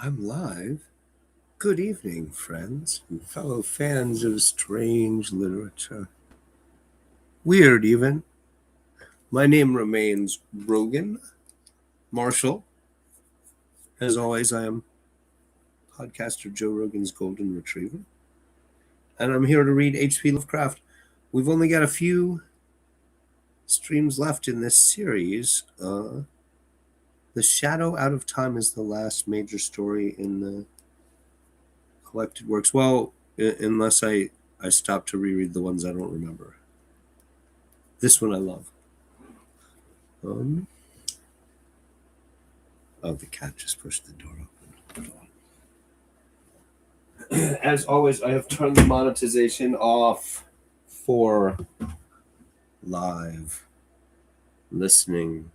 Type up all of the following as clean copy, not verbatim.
I'm live. Good evening, friends and fellow fans of strange literature. Weird, even. My name remains Rogan Marshall. As always, I am podcaster Joe Rogan's Golden Retriever. And I'm here to read H.P. Lovecraft. We've only got a few streams left in this series. The Shadow Out of Time is the last major story in the collected works. Well, unless I stop to reread the ones I don't remember. This one I love. The cat just pushed the door open. As always, I have turned the monetization off for live listening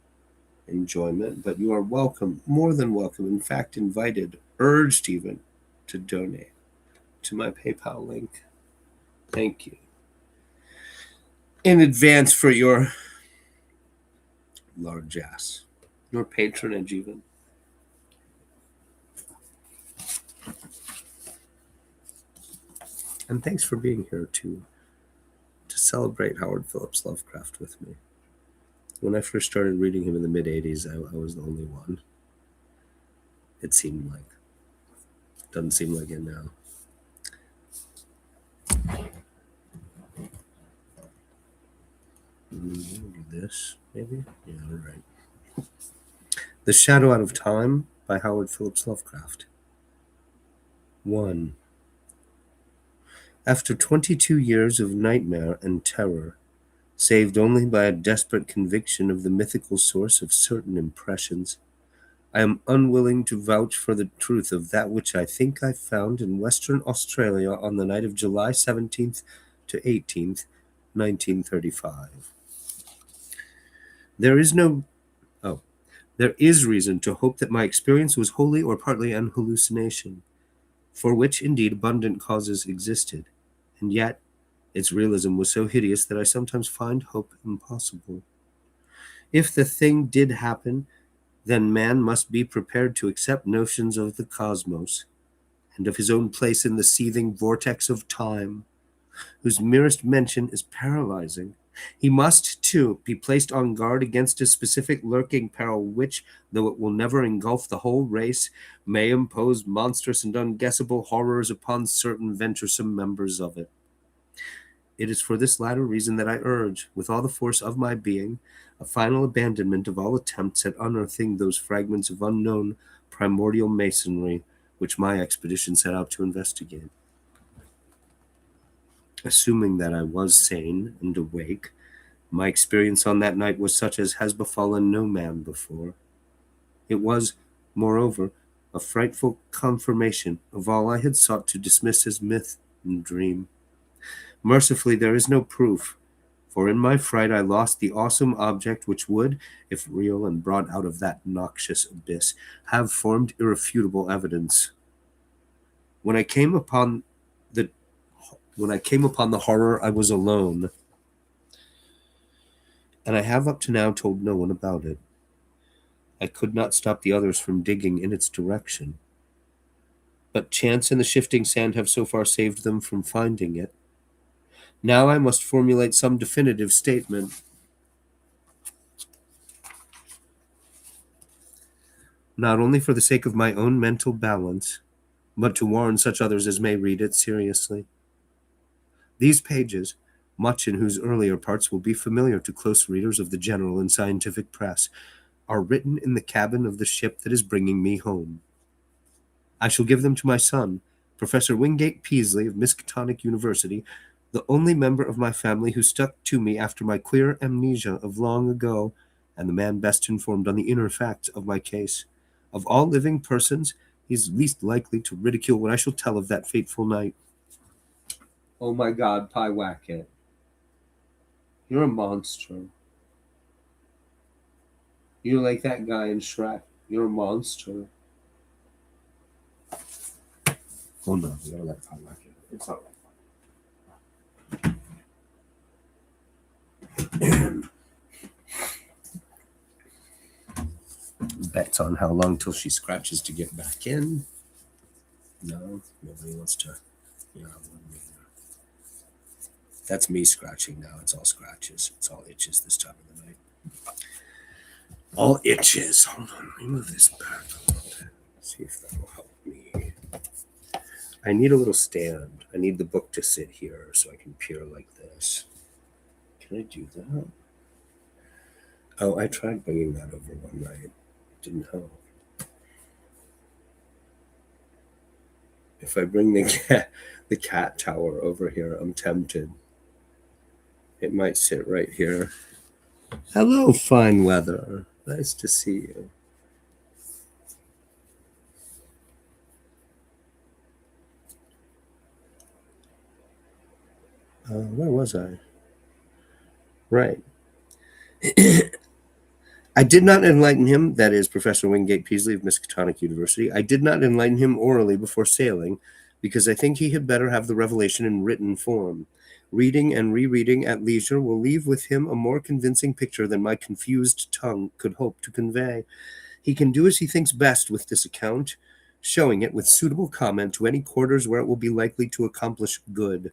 enjoyment, but you are welcome, more than welcome, in fact, invited, urged even, to donate to my PayPal link. Thank you in advance for your largesse, your patronage, even. And thanks for being here to celebrate Howard Phillips Lovecraft with me. When I first started reading him in the mid-'80s, I was the only one. It seemed like. Doesn't seem like it now. Do this, maybe? Yeah, all right. The Shadow Out of Time by Howard Phillips Lovecraft. 1. After 22 years of nightmare and terror, saved only by a desperate conviction of the mythical source of certain impressions, I am unwilling to vouch for the truth of that which I think I found in Western Australia on the night of July 17th to 18th, 1935. There is reason to hope that my experience was wholly or partly an hallucination, for which indeed abundant causes existed, and yet its realism was so hideous that I sometimes find hope impossible. If the thing did happen, then man must be prepared to accept notions of the cosmos, and of his own place in the seething vortex of time, whose merest mention is paralyzing. He must, too, be placed on guard against a specific lurking peril which, though it will never engulf the whole race, may impose monstrous and unguessable horrors upon certain venturesome members of it. It is for this latter reason that I urge, with all the force of my being, a final abandonment of all attempts at unearthing those fragments of unknown primordial masonry which my expedition set out to investigate. Assuming that I was sane and awake, my experience on that night was such as has befallen no man before. It was, moreover, a frightful confirmation of all I had sought to dismiss as myth and dream. Mercifully, there is no proof, for in my fright I lost the awesome object which would, if real and brought out of that noxious abyss, have formed irrefutable evidence. When I came upon the horror, I was alone, and I have up to now told no one about it. I could not stop the others from digging in its direction, but chance and the shifting sand have so far saved them from finding it. Now I must formulate some definitive statement. Not only for the sake of my own mental balance, but to warn such others as may read it seriously. These pages, much in whose earlier parts will be familiar to close readers of the general and scientific press, are written in the cabin of the ship that is bringing me home. I shall give them to my son, Professor Wingate Peasley of Miskatonic University, the only member of my family who stuck to me after my queer amnesia of long ago, and the man best informed on the inner facts of my case. Of all living persons, he is least likely to ridicule what I shall tell of that fateful night. Oh my God, Pie Wacket. You're a monster. You're like that guy in Shrek. You're a monster. Oh no, we gotta let Pie Wacket. It's not right. Bets on how long till she scratches to get back in. No, nobody wants to. Yeah, that's me scratching now. It's all scratches. It's all itches this time of the night. All itches. Hold on, let me move this back a little bit. See if that'll help me. I need a little stand. I need the book to sit here so I can peer like this. Can I do that? Oh, I tried bringing that over one night. It didn't help. If I bring the cat tower over here, I'm tempted. It might sit right here. Hello, fine weather. Nice to see you. Where was I? Right. I did not enlighten him, that is, Professor Wingate Peasley of Miskatonic University. I did not enlighten him orally before sailing, because I think he had better have the revelation in written form. Reading and rereading at leisure will leave with him a more convincing picture than my confused tongue could hope to convey. He can do as he thinks best with this account, showing it with suitable comment to any quarters where it will be likely to accomplish good.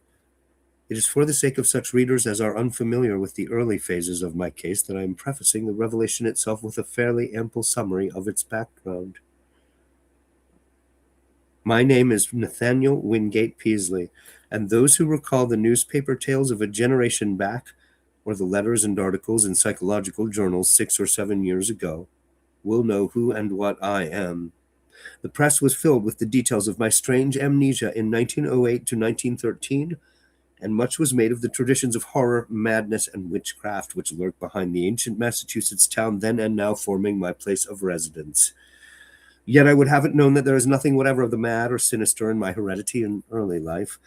It is for the sake of such readers as are unfamiliar with the early phases of my case that I am prefacing the revelation itself with a fairly ample summary of its background. My name is Nathaniel Wingate Peasley, and those who recall the newspaper tales of a generation back, or the letters and articles in psychological journals 6 or 7 years ago, will know who and what I am. The press was filled with the details of my strange amnesia in 1908 to 1913, and much was made of the traditions of horror, madness, and witchcraft which lurk behind the ancient Massachusetts town then and now forming my place of residence. Yet I would have it known that there is nothing whatever of the mad or sinister in my heredity and early life.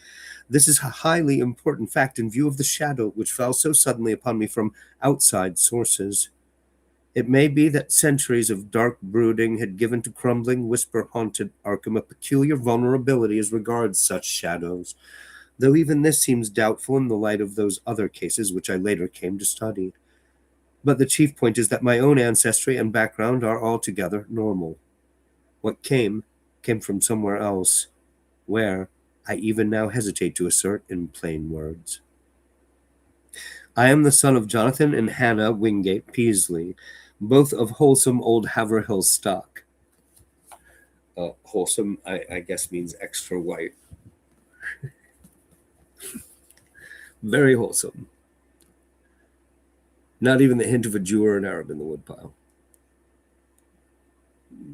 This is a highly important fact in view of the shadow which fell so suddenly upon me from outside sources. It may be that centuries of dark brooding had given to crumbling, whisper-haunted Arkham a peculiar vulnerability as regards such shadows, though even this seems doubtful in the light of those other cases which I later came to study. But the chief point is that my own ancestry and background are altogether normal. What came from somewhere else, where I even now hesitate to assert in plain words. I am the son of Jonathan and Hannah Wingate Peasley, both of wholesome old Haverhill stock. Wholesome, I guess, means extra white. Very wholesome. Not even the hint of a Jew or an Arab in the woodpile.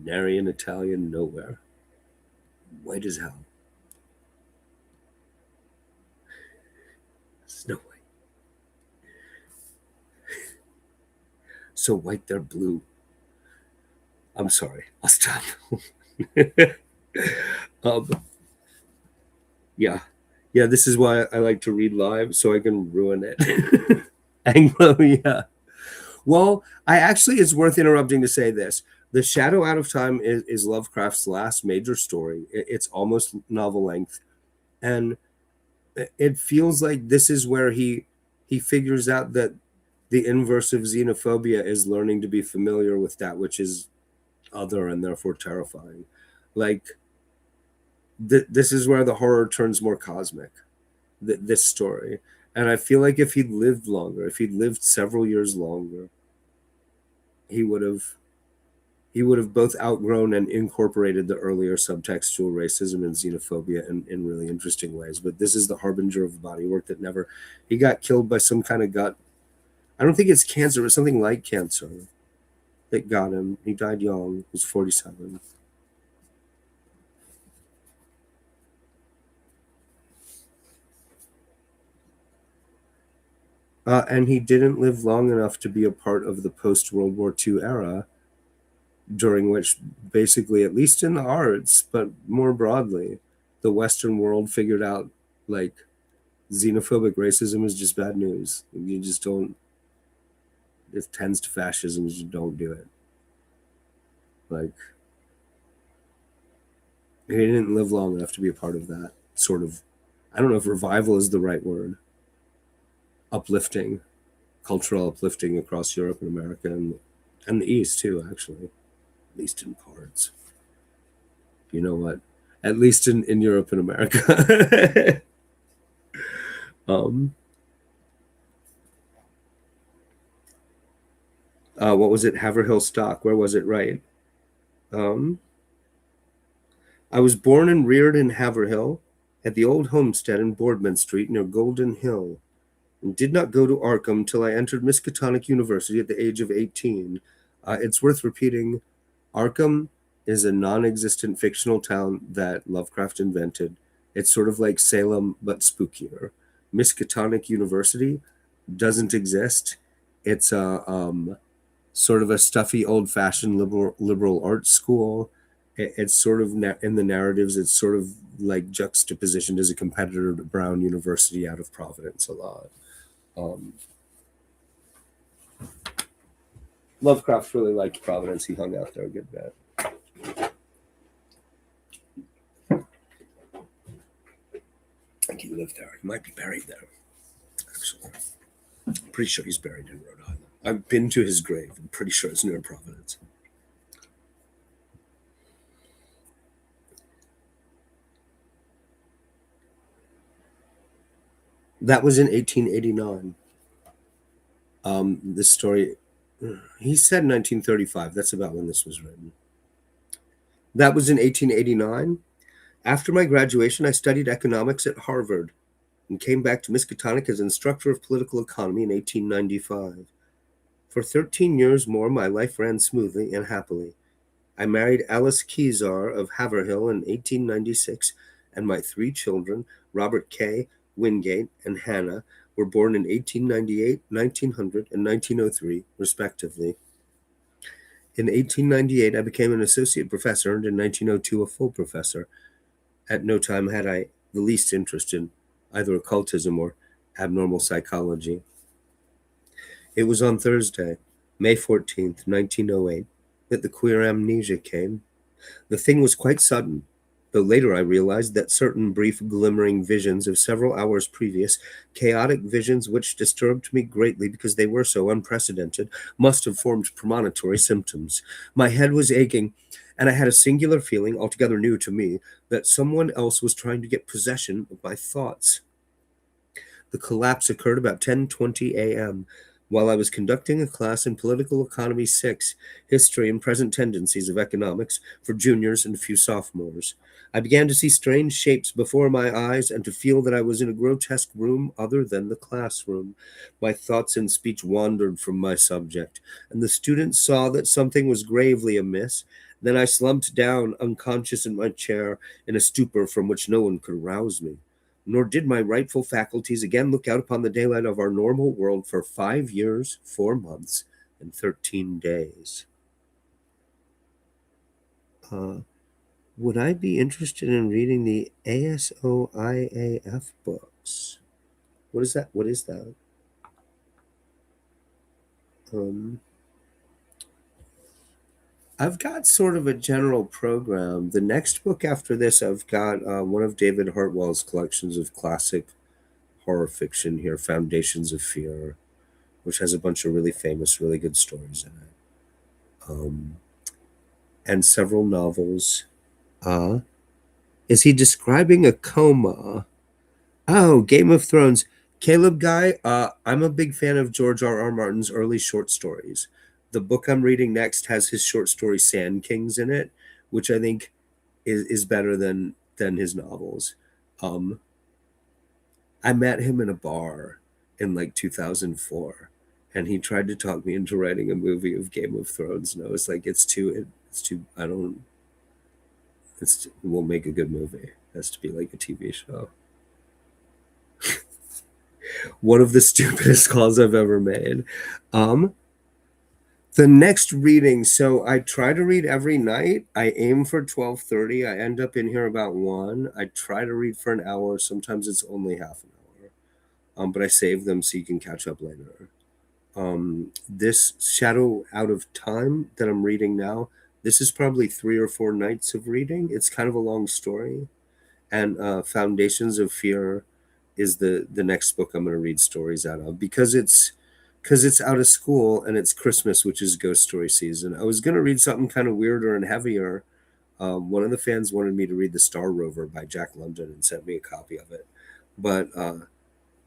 Nary an Italian nowhere. White as hell. Snow White. So white they're blue. I'm sorry. I'll stop. um, yeah. Yeah, this is why I like to read live, so I can ruin it. Anglo, yeah. Well, it's worth interrupting to say this. The Shadow Out of Time is Lovecraft's last major story. It's almost novel length. And it feels like this is where he figures out that the inverse of xenophobia is learning to be familiar with that which is other and therefore terrifying. Like, this is where the horror turns more cosmic, this story. And I feel like if he'd lived longer, if he'd lived several years longer, he would have both outgrown and incorporated the earlier subtextual racism and xenophobia in really interesting ways. But this is the harbinger of body work that never. He got killed by some kind of gut. I don't think it's cancer, but something like cancer that got him. He died young. He was 47. And he didn't live long enough to be a part of the post-World War II era, during which basically, at least in the arts, but more broadly, the Western world figured out, like, xenophobic racism is just bad news. You just don't. It tends to fascism. You don't do it. Like, he didn't live long enough to be a part of that sort of. I don't know if revival is the right word. Uplifting, cultural uplifting across Europe and America and the East too, actually, at least in parts. You know what? at least in Europe and America. um, what was it? Haverhill Stock. Where was it? Right. Um, I was born and reared in Haverhill at the old homestead in Boardman Street near Golden Hill, and did not go to Arkham till I entered Miskatonic University at the age of 18. It's worth repeating, Arkham is a non-existent fictional town that Lovecraft invented. It's sort of like Salem, but spookier. Miskatonic University doesn't exist. It's a sort of a stuffy, old-fashioned liberal arts school. It's sort of in the narratives. It's sort of like juxtapositioned as a competitor to Brown University out of Providence a lot. Um, Lovecraft really liked Providence. He hung out there a good bit. I think he lived there. He might be buried there, actually. I'm pretty sure he's buried in Rhode Island. I've been to his grave. I'm pretty sure it's near Providence. That was in 1889. This story, he said 1935. That's about when this was written. That was in 1889. After my graduation, I studied economics at Harvard and came back to Miskatonic as instructor of political economy in 1895. For 13 years more, my life ran smoothly and happily. I married Alice Kezar of Haverhill in 1896, and my three children, Robert K., Wingate, and Hannah, were born in 1898, 1900, and 1903, respectively. In 1898, I became an associate professor, and in 1902, a full professor. At no time had I the least interest in either occultism or abnormal psychology. It was on Thursday, May 14th, 1908, that the queer amnesia came. The thing was quite sudden, though later I realized that certain brief glimmering visions of several hours previous, chaotic visions which disturbed me greatly because they were so unprecedented, must have formed premonitory symptoms. My head was aching, and I had a singular feeling, altogether new to me, that someone else was trying to get possession of my thoughts. The collapse occurred about 10:20 a.m. while I was conducting a class in Political Economy 6, History and Present Tendencies of Economics, for juniors and a few sophomores. I began to see strange shapes before my eyes and to feel that I was in a grotesque room other than the classroom. My thoughts and speech wandered from my subject, and the students saw that something was gravely amiss. Then I slumped down, unconscious in my chair, in a stupor from which no one could rouse me. Nor did my rightful faculties again look out upon the daylight of our normal world for 5 years, 4 months, and 13 days. Uh, would I be interested in reading the ASOIAF books? What is that? What is that? Um, I've got sort of a general program. The next book after this, I've got one of David Hartwell's collections of classic horror fiction here, Foundations of Fear, which has a bunch of really famous, really good stories in it, and several novels. Uh, is he describing a coma? Oh, Game of Thrones. Caleb Guy, I'm a big fan of George R. R. Martin's early short stories. The book I'm reading next has his short story Sand Kings in it, which I think is better than his novels. Um, I met him in a bar in like 2004, and he tried to talk me into writing a movie of Game of Thrones, and I was like, it's too, I don't, it won't make a good movie. It has to be like a TV show. One of the stupidest calls I've ever made. Um, the next reading, so I try to read every night. I aim for 12:30. I end up in here about 1. I try to read for an hour. Sometimes it's only half an hour. But I save them so you can catch up later. This Shadow Out of Time that I'm reading now, this is probably 3 or 4 nights of reading. It's kind of a long story. And Foundations of Fear is the next book I'm going to read stories out of because it's out of school and it's Christmas, which is ghost story season. I was going to read something kind of weirder and heavier, One of the fans wanted me to read The Star Rover by Jack London and sent me a copy of it. But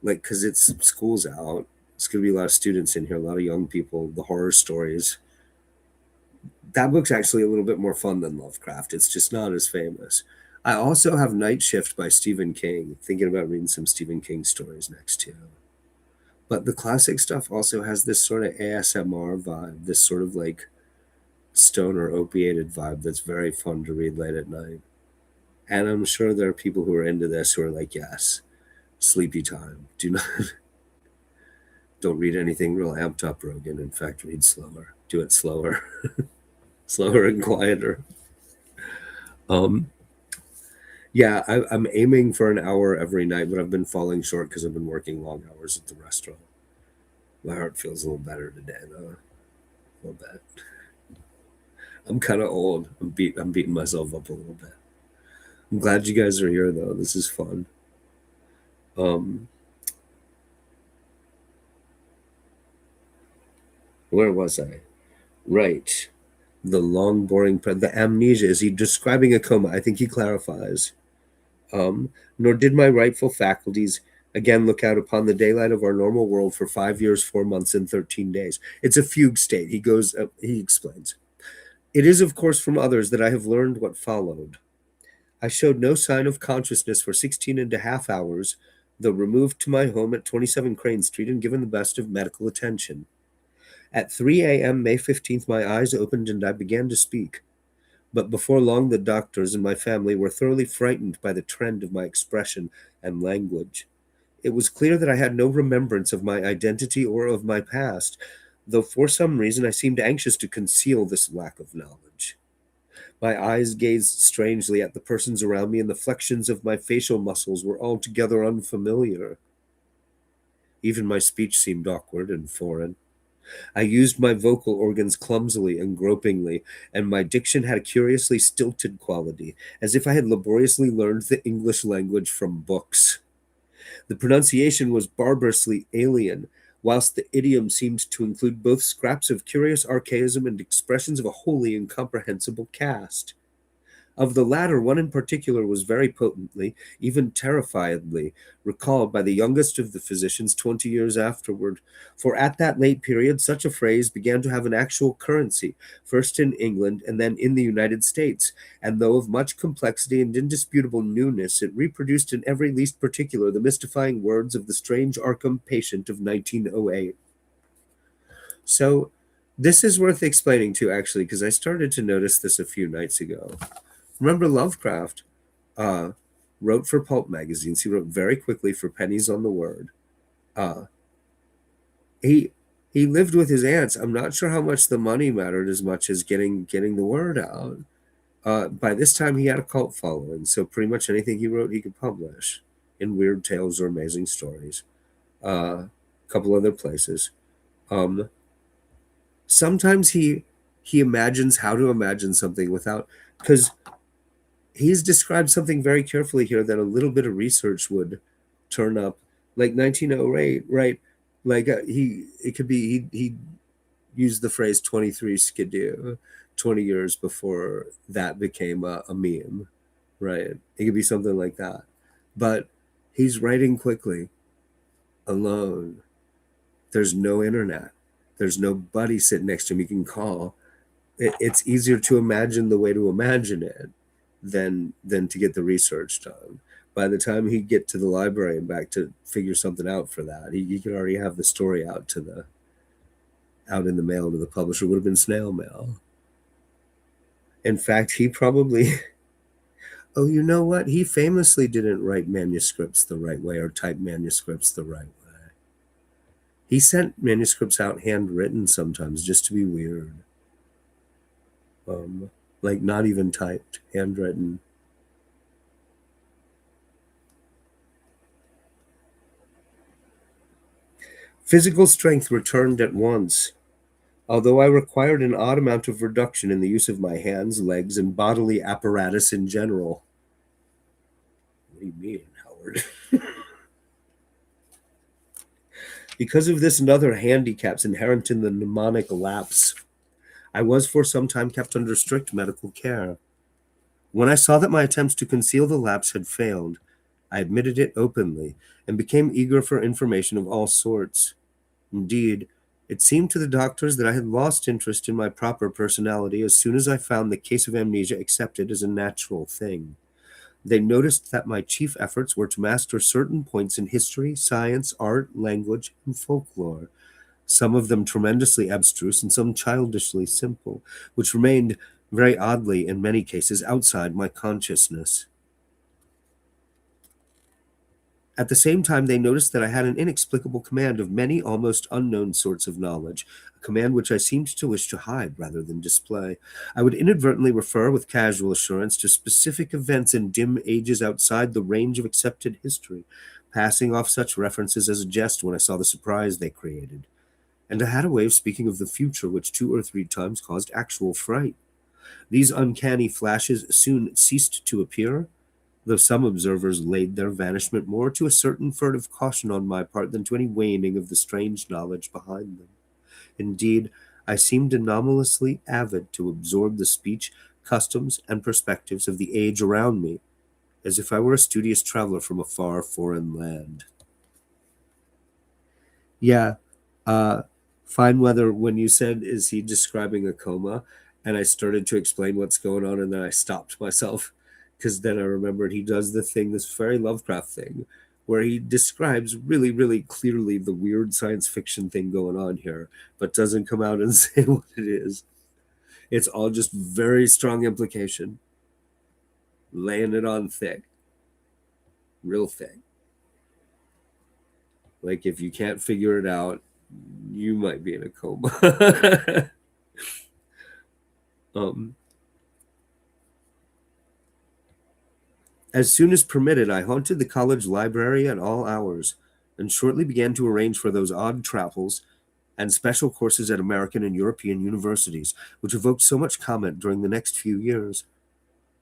like, because it's school's out, it's going to be a lot of students in here, a lot of young people, the horror stories. That book's actually a little bit more fun than Lovecraft. It's just not as famous. I also have Night Shift by Stephen King, thinking about reading some Stephen King stories next too. But the classic stuff also has this sort of ASMR vibe, this sort of like stoner opiated vibe that's very fun to read late at night. And I'm sure there are people who are into this who are like, yes, sleepy time. Do not don't read anything real amped up, Rogan. In fact, read slower. Do it slower, slower and quieter. Um, yeah, I'm aiming for an hour every night, but I've been falling short because I've been working long hours at the restaurant. My heart feels a little better today, though. A little bit. I'm kind of old. I'm beating myself up a little bit. I'm glad you guys are here, though. This is fun. Um, where was I? Right. The long, boring, the amnesia. Is he describing a coma? I think he clarifies. Nor did my rightful faculties again look out upon the daylight of our normal world for 5 years, 4 months, and 13 days. It's a fugue state. He explains. It is, of course, from others that I have learned what followed. I showed no sign of consciousness for 16.5 hours, though removed to my home at 27 Crane Street and given the best of medical attention. At 3 a.m., May 15th, my eyes opened and I began to speak. But before long, the doctors and my family were thoroughly frightened by the trend of my expression and language. It was clear that I had no remembrance of my identity or of my past, though for some reason I seemed anxious to conceal this lack of knowledge. My eyes gazed strangely at the persons around me, and the flexions of my facial muscles were altogether unfamiliar. Even my speech seemed awkward and foreign. I used my vocal organs clumsily and gropingly, and my diction had a curiously stilted quality, as if I had laboriously learned the English language from books. The pronunciation was barbarously alien, whilst the idiom seemed to include both scraps of curious archaism and expressions of a wholly incomprehensible cast. Of the latter, one in particular was very potently, even terrifiedly, recalled by the youngest of the physicians 20 years afterward. For at that late period, such a phrase began to have an actual currency, first in England and then in the United States, and though of much complexity and indisputable newness, it reproduced in every least particular the mystifying words of the strange Arkham patient of 1908. So, this is worth explaining too, actually, because I started to notice this a few nights ago. Remember Lovecraft uh, wrote for pulp magazines. He wrote very quickly for pennies on the word. Uh, he he lived with his aunts. I'm not sure how much the money mattered as much as getting the word out. By this time, he had a cult following, so pretty much anything he wrote, he could publish in Weird Tales or Amazing Stories. A couple other places. Um, Sometimes he imagines how to imagine something without, because he's described something very carefully here that a little bit of research would turn up, like 1908, right? Like he it could be he used the phrase 23 skidoo 20 years before that became a meme, right? It could be something like that, but he's writing quickly, alone. There's no internet, there's nobody sitting next to him he can call. It's easier to imagine the way to imagine it than to get the research done. By the time he'd get to the library and back to figure something out for that, he could already have the story out in the mail to the publisher. Would have been snail mail. In fact, he probably oh, you know what? He famously didn't write manuscripts the right way or type manuscripts the right way. He sent manuscripts out handwritten sometimes just to be weird. Um, like not even typed, handwritten. Physical strength returned at once, although I required an odd amount of reduction in the use of my hands, legs, and bodily apparatus in general. What do you mean, Howard? Because of this and other handicaps inherent in the mnemonic lapse, I was for some time kept under strict medical care. When I saw that my attempts to conceal the lapse had failed, I admitted it openly and became eager for information of all sorts. Indeed, it seemed to the doctors that I had lost interest in my proper personality as soon as I found the case of amnesia accepted as a natural thing. They noticed that my chief efforts were to master certain points in history, science, art, language, and folklore, some of them tremendously abstruse and some childishly simple, which remained very oddly, in many cases, outside my consciousness. At the same time, they noticed that I had an inexplicable command of many almost unknown sorts of knowledge, a command which I seemed to wish to hide rather than display. I would inadvertently refer with casual assurance to specific events in dim ages outside the range of accepted history, passing off such references as a jest when I saw the surprise they created. And I had a way of speaking of the future which 2 or 3 times caused actual fright. These uncanny flashes soon ceased to appear, though some observers laid their vanishment more to a certain furtive caution on my part than to any waning of the strange knowledge behind them. Indeed, I seemed anomalously avid to absorb the speech, customs, and perspectives of the age around me, as if I were a studious traveler from a far foreign land. Yeah, uh, fine weather. When you said, "Is he describing a coma?" and I started to explain what's going on, and then I stopped myself because then I remembered he does the thing, this very Lovecraft thing, where he describes really, really clearly the weird science fiction thing going on here, but doesn't come out and say what it is. It's all just very strong implication, laying it on thick, real thick. Like if you can't figure it out, you might be in a coma. um, As soon as permitted, I haunted the college library at all hours, and shortly began to arrange for those odd travels and special courses at American and European universities, which evoked so much comment during the next few years.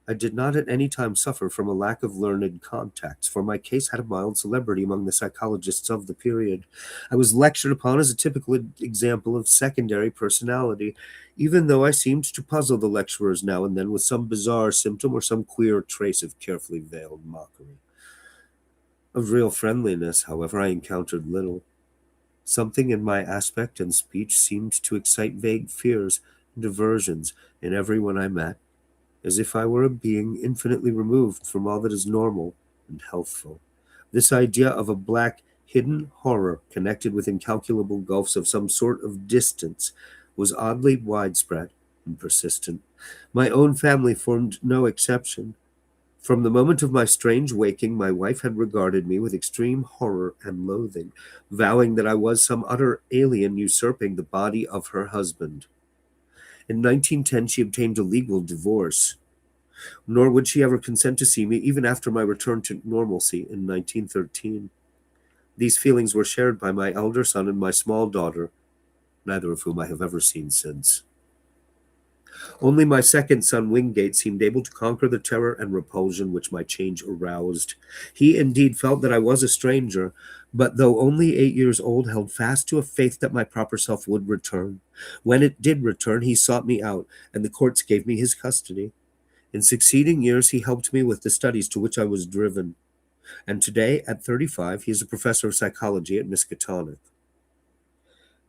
I did not at any time suffer from a lack of learned contacts, for my case had a mild celebrity among the psychologists of the period. I was lectured upon as a typical example of secondary personality, even though I seemed to puzzle the lecturers now and then with some bizarre symptom or some queer trace of carefully veiled mockery. Of real friendliness, however, I encountered little. Something in my aspect and speech seemed to excite vague fears and aversions in everyone I met, as if I were a being infinitely removed from all that is normal and healthful. This idea of a black, hidden horror connected with incalculable gulfs of some sort of distance was oddly widespread and persistent. My own family formed no exception. From the moment of my strange waking, my wife had regarded me with extreme horror and loathing, vowing that I was some utter alien usurping the body of her husband. In 1910, she obtained a legal divorce, nor would she ever consent to see me even after my return to normalcy in 1913. These feelings were shared by my elder son and my small daughter, neither of whom I have ever seen since. Only my second son, Wingate, seemed able to conquer the terror and repulsion which my change aroused. He indeed felt that I was a stranger, but though only 8 years old, held fast to a faith that my proper self would return. When it did return, he sought me out, and the courts gave me his custody. In succeeding years, he helped me with the studies to which I was driven, and today, at 35, he is a professor of psychology at Miskatonic.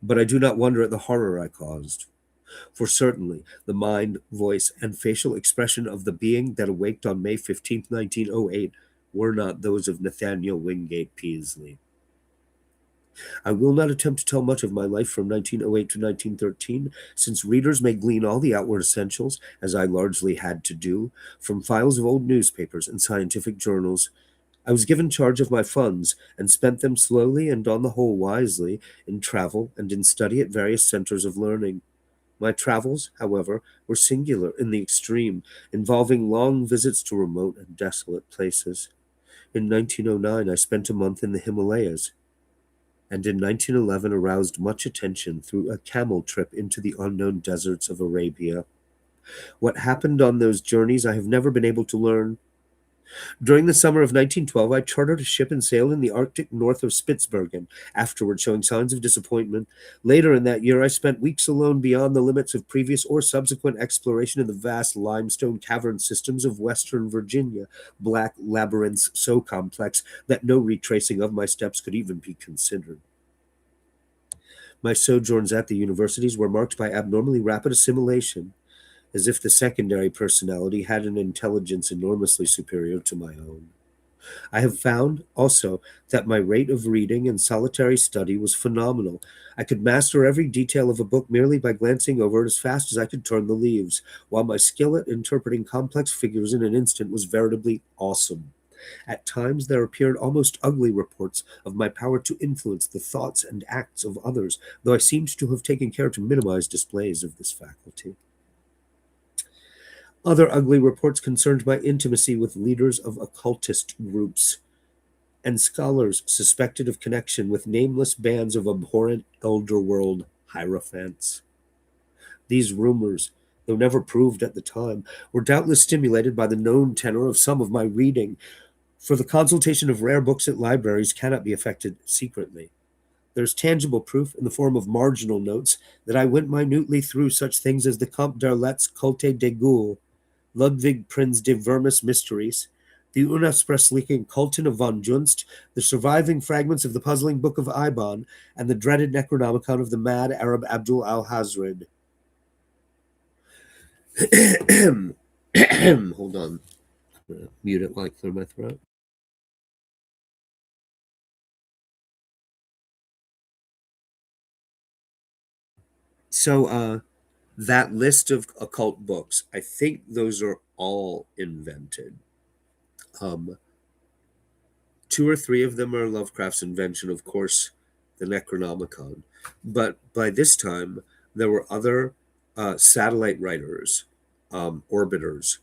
But I do not wonder at the horror I caused, for certainly the mind, voice, and facial expression of the being that awaked on May 15th, 1908, were not those of Nathaniel Wingate Peasley. I will not attempt to tell much of my life from 1908 to 1913, since readers may glean all the outward essentials, as I largely had to do, from files of old newspapers and scientific journals. I was given charge of my funds, and spent them slowly and on the whole wisely in travel and in study at various centers of learning. My travels, however, were singular in the extreme, involving long visits to remote and desolate places. In 1909, I spent a month in the Himalayas, and in 1911 aroused much attention through a camel trip into the unknown deserts of Arabia. What happened on those journeys I have never been able to learn. During the summer of 1912, I chartered a ship and sailed in the Arctic north of Spitsbergen, afterward showing signs of disappointment. Later in that year, I spent weeks alone beyond the limits of previous or subsequent exploration in the vast limestone cavern systems of western Virginia, black labyrinths so complex that no retracing of my steps could even be considered. My sojourns at the universities were marked by abnormally rapid assimilation, as if the secondary personality had an intelligence enormously superior to my own. I have found also that my rate of reading and solitary study was phenomenal. I could master every detail of a book merely by glancing over it as fast as I could turn the leaves, while my skill at interpreting complex figures in an instant was veritably awesome. At times there appeared almost ugly reports of my power to influence the thoughts and acts of others, though I seemed to have taken care to minimize displays of this faculty. Other ugly reports concerned my intimacy with leaders of occultist groups and scholars suspected of connection with nameless bands of abhorrent elder world hierophants. These rumors, though never proved at the time, were doubtless stimulated by the known tenor of some of my reading, for the consultation of rare books at libraries cannot be effected secretly. There's tangible proof in the form of marginal notes that I went minutely through such things as the Comte d'Arlet's Culte des Goules, Ludwig Prinz de Vermis Mysteries, the unaussprechlichen Kulten of von Junst, the surviving fragments of the puzzling Book of Ibon, and the dreaded Necronomicon of the mad Arab Abdul al-Hazred. Hold on. I'm gonna mute it while I clear my throat. So, that list of occult books, I think those are all invented. Um, Two or three of them are Lovecraft's invention, of course, the Necronomicon. But by this time, there were other satellite writers, orbiters,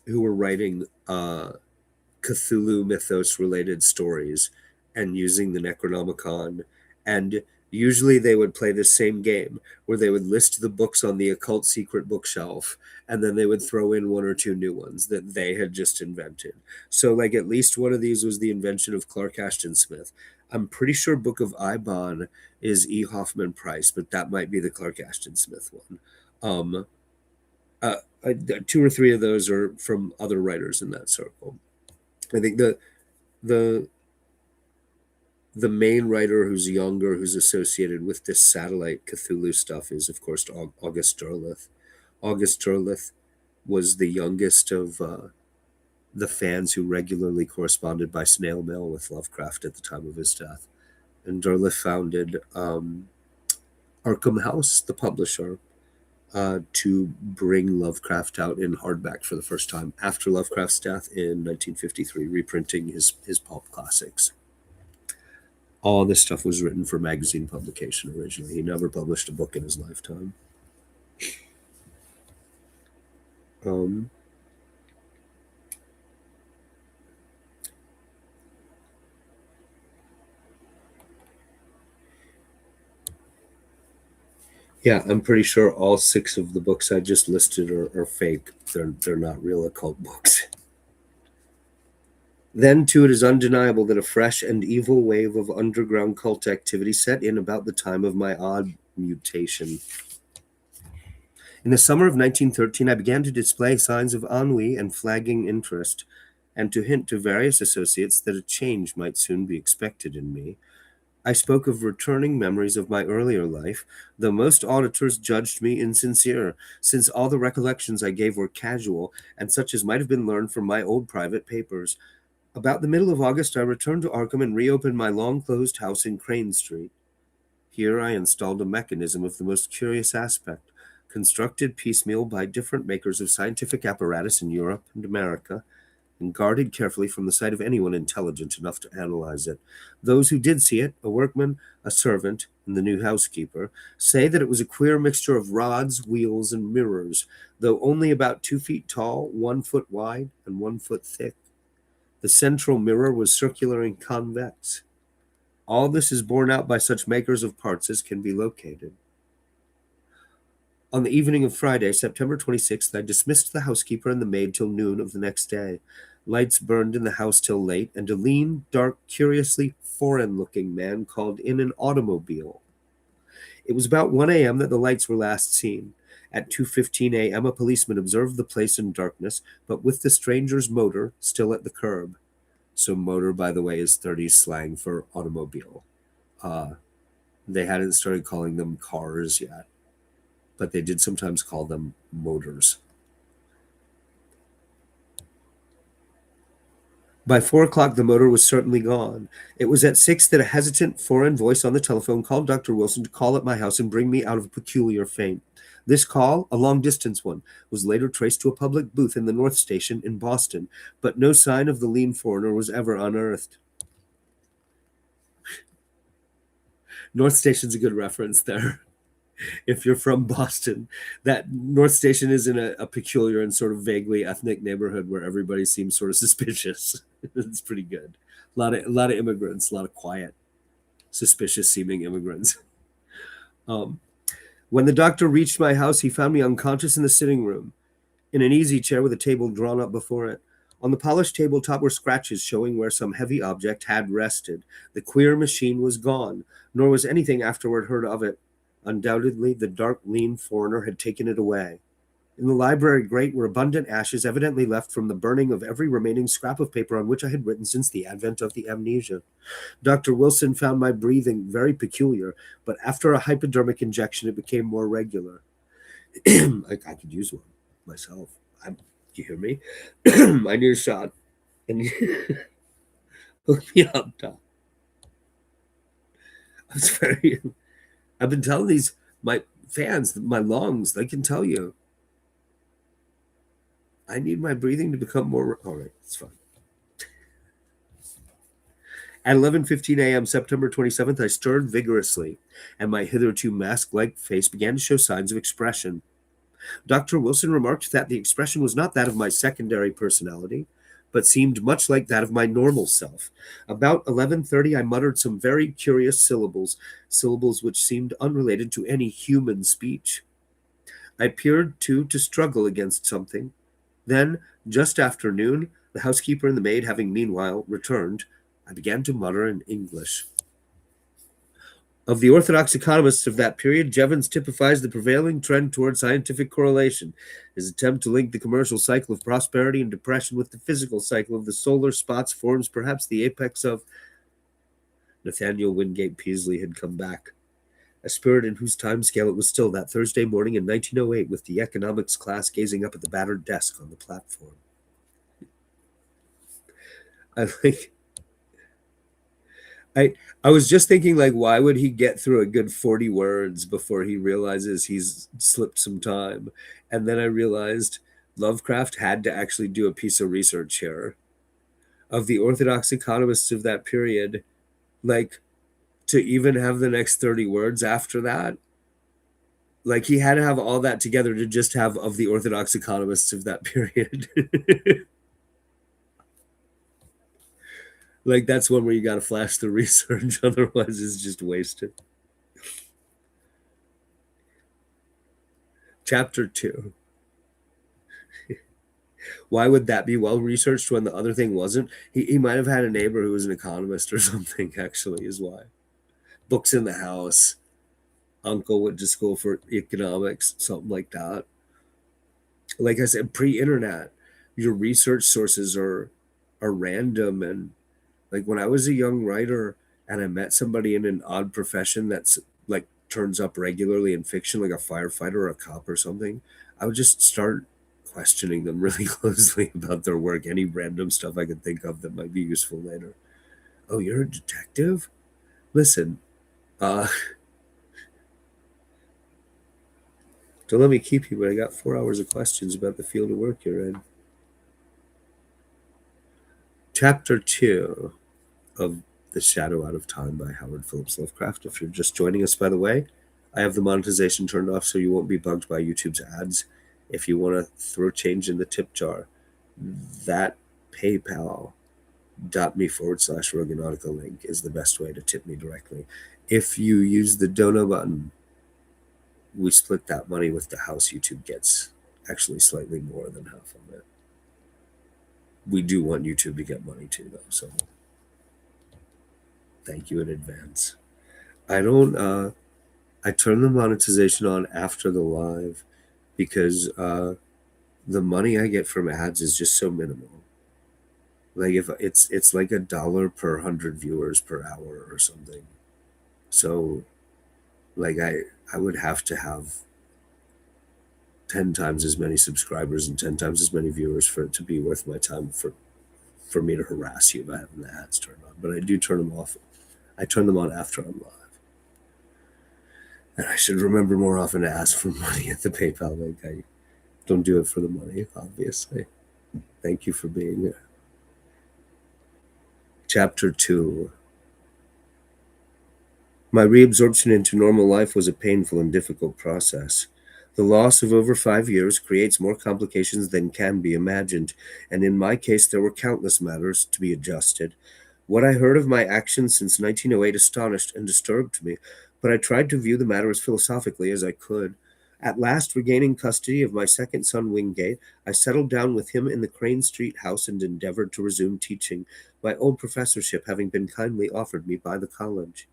who were writing Cthulhu mythos related stories and using the Necronomicon. And usually they would play the same game where they would list the books on the occult secret bookshelf and then they would throw in one or two new ones that they had just invented. So, like, at least one of these was the invention of Clark Ashton Smith. I'm pretty sure Book of Ibon is E. Hoffman Price, but that might be the Clark Ashton Smith one. Um, uh, Two or three of those are from other writers in that circle. I think the the main writer who's younger, who's associated with this satellite Cthulhu stuff, is of course August Derleth. August Derleth was the youngest of the fans who regularly corresponded by snail mail with Lovecraft at the time of his death. And Derleth founded Arkham House, the publisher, to bring Lovecraft out in hardback for the first time after Lovecraft's death in 1953, reprinting his pulp classics. All this stuff was written for magazine publication originally. He never published a book in his lifetime. Um, yeah, I'm pretty sure all six of the books I just listed are fake. They're not real occult books. Then, too, it is undeniable that a fresh and evil wave of underground cult activity set in about the time of my odd mutation. In the summer of 1913, I began to display signs of ennui and flagging interest, and to hint to various associates that a change might soon be expected in me. I spoke of returning memories of my earlier life, though most auditors judged me insincere, since all the recollections I gave were casual, and such as might have been learned from my old private papers. About the middle of August, I returned to Arkham and reopened my long closed house in Crane Street. Here I installed a mechanism of the most curious aspect, constructed piecemeal by different makers of scientific apparatus in Europe and America, and guarded carefully from the sight of anyone intelligent enough to analyze it. Those who did see it, a workman, a servant, and the new housekeeper, say that it was a queer mixture of rods, wheels, and mirrors, though only about 2 feet tall, 1 foot wide, and 1 foot thick. The central mirror was circular and convex. All this is borne out by such makers of parts as can be located. On the evening of Friday, September 26th, I dismissed the housekeeper and the maid till noon of the next day. Lights burned in the house till late, and a lean, dark, curiously foreign-looking man called in an automobile. It was about 1 a.m. that the lights were last seen. At 2:15 a.m., a policeman observed the place in darkness, but with the stranger's motor still at the curb. So motor, by the way, is 30s slang for automobile. Uh, they hadn't started calling them cars yet, but they did sometimes call them motors. By 4 o'clock, the motor was certainly gone. It was at 6 that a hesitant foreign voice on the telephone called Dr. Wilson to call at my house and bring me out of a peculiar faint. This call, a long-distance one, was later traced to a public booth in the North Station in Boston, but no sign of the lean foreigner was ever unearthed. North Station's a good reference there. If you're from Boston, that North Station is in a peculiar and sort of vaguely ethnic neighborhood where everybody seems sort of suspicious. It's pretty good. A lot of immigrants, a lot of quiet, suspicious seeming immigrants. Um, when the doctor reached my house, he found me unconscious in the sitting room, in an easy chair with a table drawn up before it. On the polished tabletop were scratches showing where some heavy object had rested. The queer machine was gone, nor was anything afterward heard of it. Undoubtedly, the dark, lean foreigner had taken it away. In the library grate were abundant ashes, evidently left from the burning of every remaining scrap of paper on which I had written since the advent of the amnesia. Dr. Wilson found my breathing very peculiar, but after a hypodermic injection, it became more regular. I could use one myself. You hear me? I need a shot. And hook me up, Doc. I was very. I've been telling these my fans, my lungs, they can tell you. I need my breathing to become more. All right, it's fine. At 11:15 a.m., September 27th, I stirred vigorously, and my hitherto mask-like face began to show signs of expression. Dr. Wilson remarked that the expression was not that of my secondary personality, but seemed much like that of my normal self. About 11:30, I muttered some very curious syllables which seemed unrelated to any human speech. I appeared, too, to struggle against something. Then, just after noon, the housekeeper and the maid having meanwhile returned, I began to mutter in English. Of the orthodox economists of that period, Jevons typifies the prevailing trend toward scientific correlation. His attempt to link the commercial cycle of prosperity and depression with the physical cycle of the solar spots forms perhaps the apex of. Nathaniel Wingate Peaslee had come back, a spirit in whose time scale it was still that Thursday morning in 1908, with the economics class gazing up at the battered desk on the platform. I like. I was just thinking, like, why would he get through a good 40 words before he realizes he's slipped some time? And then I realized Lovecraft had to actually do a piece of research here. Of the orthodox economists of that period, like, to even have the next 30 words after that, like, he had to have all that together to just have of the orthodox economists of that period. Like, that's one where you got to flash the research, otherwise it's just wasted. Chapter 2. Why would that be well researched when the other thing wasn't? He might have had a neighbor who was an economist or something, actually, is why. Books in the house. Uncle went to school for economics, something like that. Like I said, pre-internet, your research sources are random. And like when I was a young writer and I met somebody in an odd profession that's like turns up regularly in fiction, like a firefighter or a cop or something, I would just start questioning them really closely about their work, any random stuff I could think of that might be useful later. Oh, you're a detective? Listen, uh, don't let me keep you, but I got 4 hours of questions about the field of work you're in. Chapter 2 of The Shadow Out of Time by Howard Phillips Lovecraft. If you're just joining us, by the way, I have the monetization turned off so you won't be bugged by YouTube's ads. If you want to throw change in the tip jar, that paypal.me/Roganautica link is the best way to tip me directly. If you use the dono button, we split that money with the house. YouTube gets actually slightly more than half of it. We do want YouTube to get money too, though. So thank you in advance. I don't. I turn the monetization on after the live because the money I get from ads is just so minimal. Like if it's like $1 per 100 viewers per hour or something. So like I would have to have 10 times as many subscribers and 10 times as many viewers for it to be worth my time for me to harass you by having the ads turned on. But I do turn them off. I turn them on after I'm live. And I should remember more often to ask for money at the PayPal link. I don't do it for the money, obviously. Thank you for being here. Chapter 2. My reabsorption into normal life was a painful and difficult process. The loss of over 5 years creates more complications than can be imagined, and in my case, there were countless matters to be adjusted. What I heard of my actions since 1908 astonished and disturbed me, but I tried to view the matter as philosophically as I could. At last, regaining custody of my second son, Wingate, I settled down with him in the Crane Street house and endeavored to resume teaching, my old professorship having been kindly offered me by the college.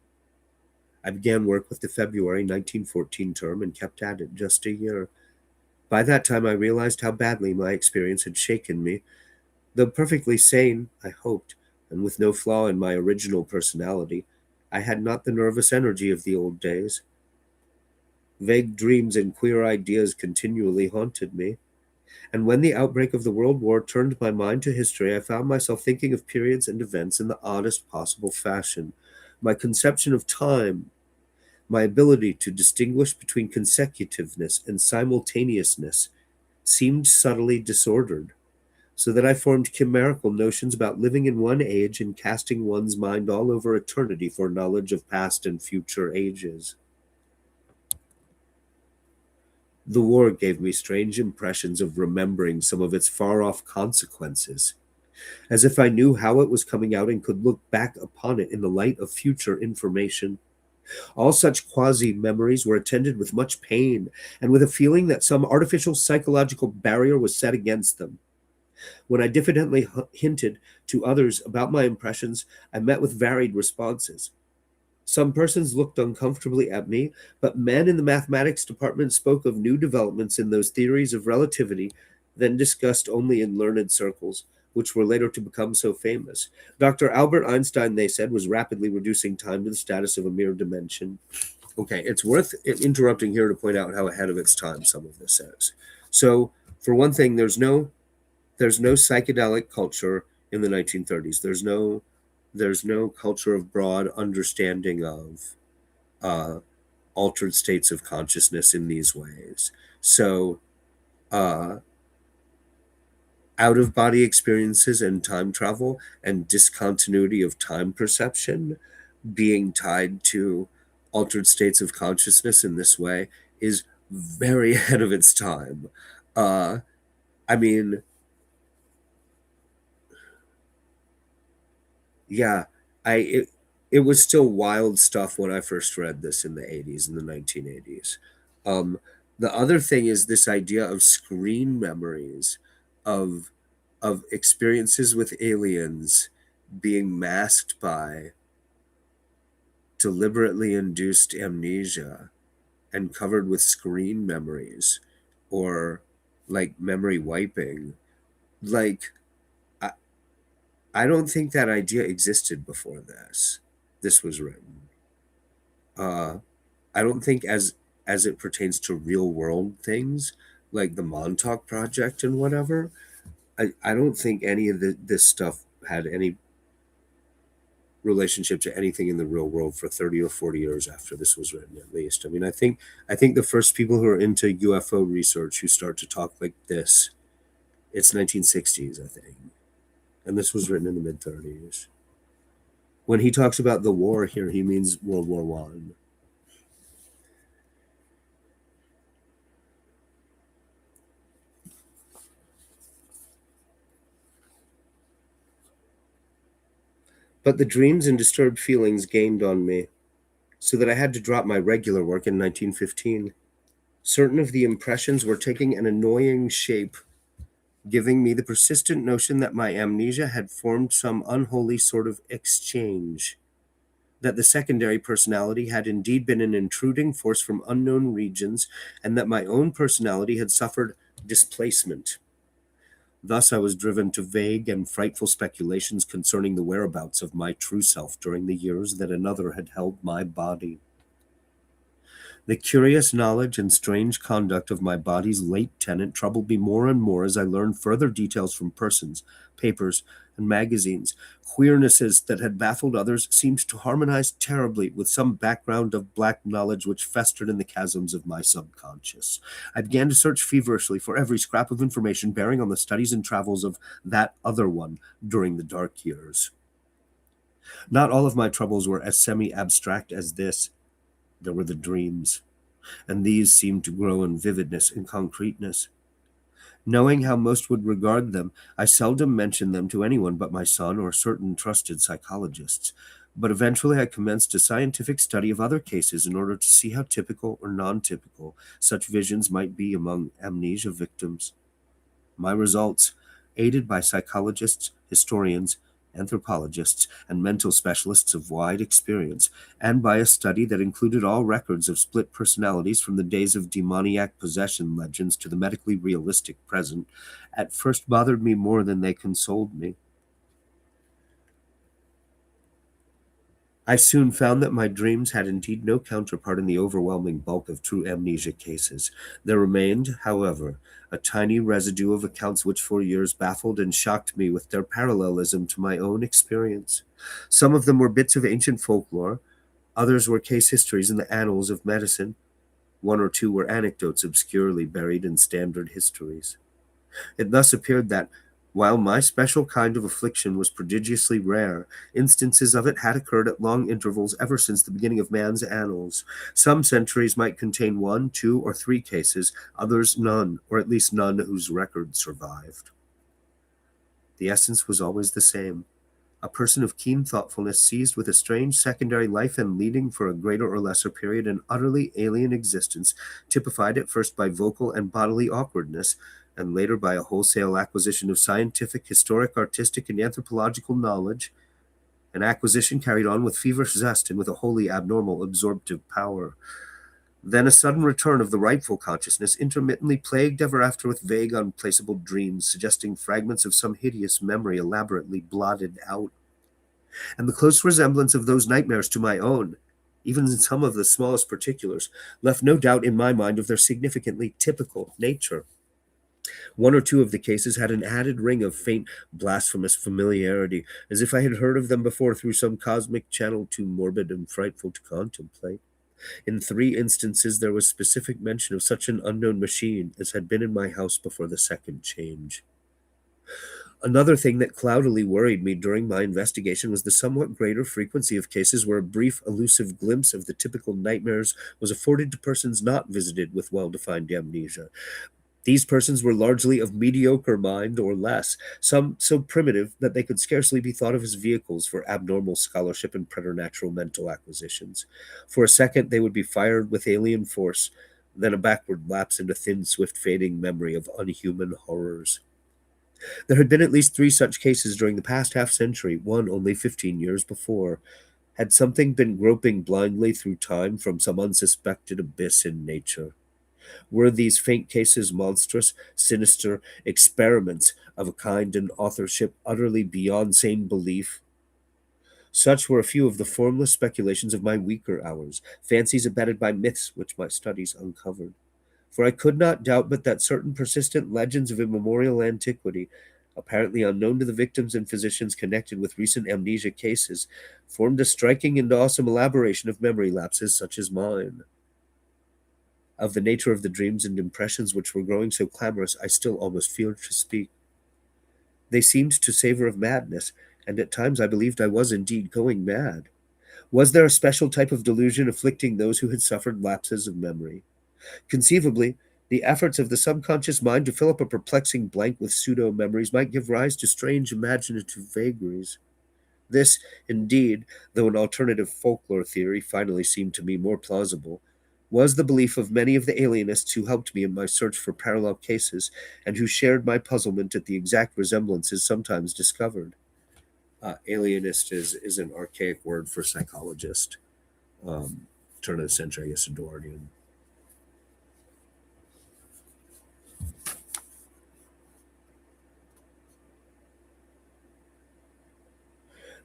I began work with the February 1914 term and kept at it just a year. By that time, I realized how badly my experience had shaken me. Though perfectly sane, I hoped, and with no flaw in my original personality, I had not the nervous energy of the old days. Vague dreams and queer ideas continually haunted me, and when the outbreak of the World War turned my mind to history, I found myself thinking of periods and events in the oddest possible fashion. My conception of time, my ability to distinguish between consecutiveness and simultaneousness, seemed subtly disordered, so that I formed chimerical notions about living in one age and casting one's mind all over eternity for knowledge of past and future ages. The war gave me strange impressions of remembering some of its far off consequences, as if I knew how it was coming out and could look back upon it in the light of future information. All such quasi memories were attended with much pain and with a feeling that some artificial psychological barrier was set against them. When I diffidently hinted to others about my impressions, I met with varied responses. Some persons looked uncomfortably at me, but men in the mathematics department spoke of new developments in those theories of relativity then discussed only in learned circles, which were later to become so famous. Dr. Albert Einstein, they said, was rapidly reducing time to the status of a mere dimension. Okay, it's worth interrupting here to point out how ahead of its time some of this is. So, for one thing, there's no psychedelic culture in the 1930s. There's no culture of broad understanding of uh, altered states of consciousness in these ways. So, uh, out of body experiences and time travel and discontinuity of time perception being tied to altered states of consciousness in this way is very ahead of its time. Uh, I mean, yeah, it was still wild stuff when I first read this in the 80s and the 1980s. Um, the other thing is this idea of screen memories of experiences with aliens being masked by deliberately induced amnesia and covered with screen memories or like memory wiping. Like I, I don't think that idea existed before this was written. uh I don't think as it pertains to real world things like the Montauk Project and whatever. I don't think any of this stuff had any relationship to anything in the real world for 30 or 40 years after this was written, at least. I mean, I think the first people who are into UFO research who start to talk like this, it's 1960s, I think. And this was written in the mid 30s. When he talks about the war here, he means World War One. But the dreams and disturbed feelings gained on me, so that I had to drop my regular work in 1915. Certain of the impressions were taking an annoying shape giving me the persistent notion that my amnesia had formed some unholy sort of exchange, that the secondary personality had indeed been an intruding force from unknown regions, and that my own personality had suffered displacement. Thus, I was driven to vague and frightful speculations concerning the whereabouts of my true self during the years that another had held my body. The curious knowledge and strange conduct of my body's late tenant troubled me more and more as I learned further details from persons, papers, and magazines. Queernesses that had baffled others seemed to harmonize terribly with some background of black knowledge which festered in the chasms of my subconscious. I began to search feverishly for every scrap of information bearing on the studies and travels of that other one during the dark years. Not all of my troubles were as semi-abstract as this. There were the dreams, and these seemed to grow in vividness and concreteness. Knowing how most would regard them, I seldom mentioned them to anyone but my son or certain trusted psychologists. But eventually I commenced a scientific study of other cases in order to see how typical or non-typical such visions might be among amnesia victims. My results, aided by psychologists, historians, anthropologists, and mental specialists of wide experience, and by a study that included all records of split personalities from the days of demoniac possession legends to the medically realistic present, at first bothered me more than they consoled me. I soon found that my dreams had indeed no counterpart in the overwhelming bulk of true amnesia cases. There remained, however, a tiny residue of accounts which for years baffled and shocked me with their parallelism to my own experience. Some of them were bits of ancient folklore, others were case histories in the annals of medicine, one or two were anecdotes obscurely buried in standard histories. It thus appeared that, while my special kind of affliction was prodigiously rare, instances of it had occurred at long intervals ever since the beginning of man's annals. Some centuries might contain one, two, or three cases, others none, or at least none whose record survived. The essence was always the same. A person of keen thoughtfulness seized with a strange secondary life and leading for a greater or lesser period an utterly alien existence, typified at first by vocal and bodily awkwardness, and later by a wholesale acquisition of scientific, historic, artistic, and anthropological knowledge, an acquisition carried on with feverish zest and with a wholly abnormal absorptive power. Then a sudden return of the rightful consciousness, intermittently plagued ever after with vague, unplaceable dreams, suggesting fragments of some hideous memory elaborately blotted out. And the close resemblance of those nightmares to my own, even in some of the smallest particulars, left no doubt in my mind of their significantly typical nature. One or two of the cases had an added ring of faint, blasphemous familiarity, as if I had heard of them before through some cosmic channel too morbid and frightful to contemplate. In three instances, there was specific mention of such an unknown machine as had been in my house before the second change. Another thing that cloudily worried me during my investigation was the somewhat greater frequency of cases where a brief, elusive glimpse of the typical nightmares was afforded to persons not visited with well-defined amnesia. These persons were largely of mediocre mind or less, some so primitive that they could scarcely be thought of as vehicles for abnormal scholarship and preternatural mental acquisitions. For a second, they would be fired with alien force, then a backward lapse into thin, swift fading memory of unhuman horrors. There had been at least three such cases during the past half century, one only 15 years before. Had something been groping blindly through time from some unsuspected abyss in nature? Were these faint cases monstrous, sinister experiments of a kind and authorship utterly beyond sane belief? Such were a few of the formless speculations of my weaker hours, fancies abetted by myths which my studies uncovered. For I could not doubt but that certain persistent legends of immemorial antiquity, apparently unknown to the victims and physicians connected with recent amnesia cases, formed a striking and awesome elaboration of memory lapses such as mine. Of the nature of the dreams and impressions which were growing so clamorous, I still almost feared to speak. They seemed to savor of madness, and at times I believed I was indeed going mad. Was there a special type of delusion afflicting those who had suffered lapses of memory? Conceivably, the efforts of the subconscious mind to fill up a perplexing blank with pseudo memories might give rise to strange imaginative vagaries. This, indeed, though an alternative folklore theory finally seemed to me more plausible, was the belief of many of the alienists who helped me in my search for parallel cases and who shared my puzzlement at the exact resemblances sometimes discovered. Alienist is an archaic word for psychologist. Um, Turn of the century, I guess, Edwardian.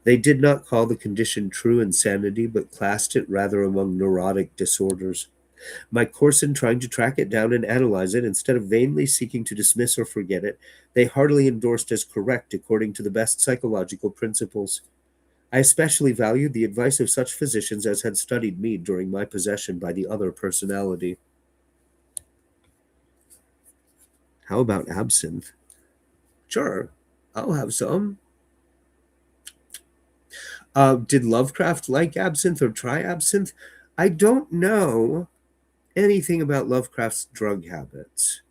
They did not call the condition true insanity, but classed it rather among neurotic disorders. My course in trying to track it down and analyze it, instead of vainly seeking to dismiss or forget it, they heartily endorsed as correct according to the best psychological principles. I especially valued the advice of such physicians as had studied me during my possession by the other personality. How about absinthe? Sure, I'll have some. Did Lovecraft like absinthe or try absinthe? I don't know anything about Lovecraft's drug habits.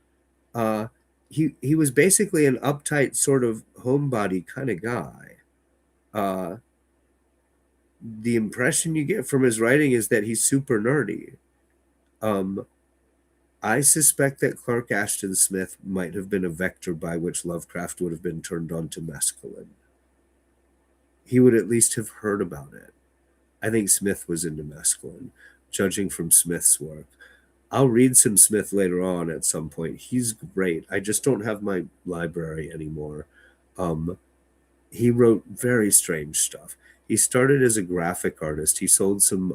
Uh, he was basically an uptight sort of homebody kind of guy. Uh, the impression you get from his writing is that he's super nerdy. Um, I suspect that Clark Ashton Smith might have been a vector by which Lovecraft would have been turned on to mescaline. He would at least have heard about it. I think Smith was into mescaline, judging from Smith's work. I'll read some Smith later on at some point. He's great. I just don't have my library anymore. Um, he wrote very strange stuff. He started as a graphic artist. He sold some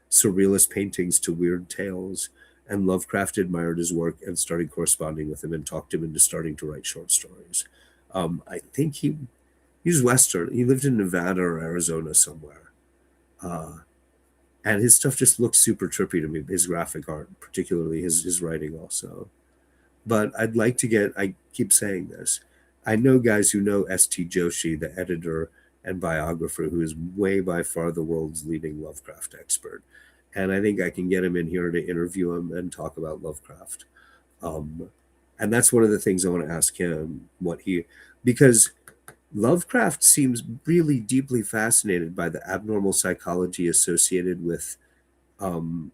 surrealist paintings to Weird Tales, and Lovecraft admired his work and started corresponding with him and talked him into starting to write short stories. I think he's Western. He lived in Nevada or Arizona somewhere. Uh, and his stuff just looks super trippy to me. His graphic art, particularly his writing, also. But I'd like to get. I keep saying this. I know guys who know S.T. Joshi, the editor and biographer, who is way by far the world's leading Lovecraft expert, and I think I can get him in here to interview him and talk about Lovecraft. Um, and that's one of the things I want to ask him what he because Lovecraft seems really deeply fascinated by the abnormal psychology associated with um,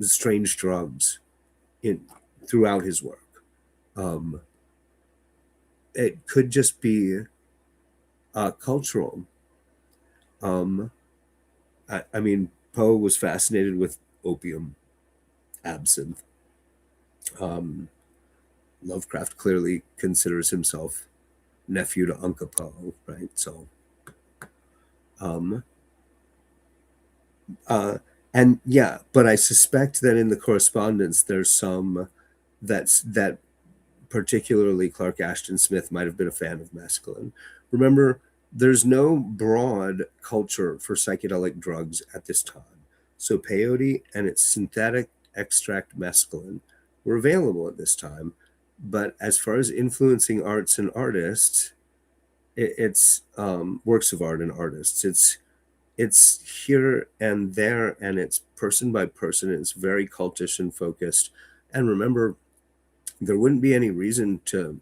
strange drugs in throughout his work. Um, it could just be cultural. Um, I mean, Poe was fascinated with opium, absinthe. Um, Lovecraft clearly considers himself nephew to Uncle Poe, right? So, um, uh, and yeah, but I suspect that in the correspondence, there's some that particularly Clark Ashton Smith might have been a fan of mescaline. Remember, there's no broad culture for psychedelic drugs at this time. So peyote and its synthetic extract mescaline were available at this time. But as far as influencing arts and artists, it's works of art and artists. It's here and there, and it's person by person. It's very cultish and focused. And remember, there wouldn't be any reason to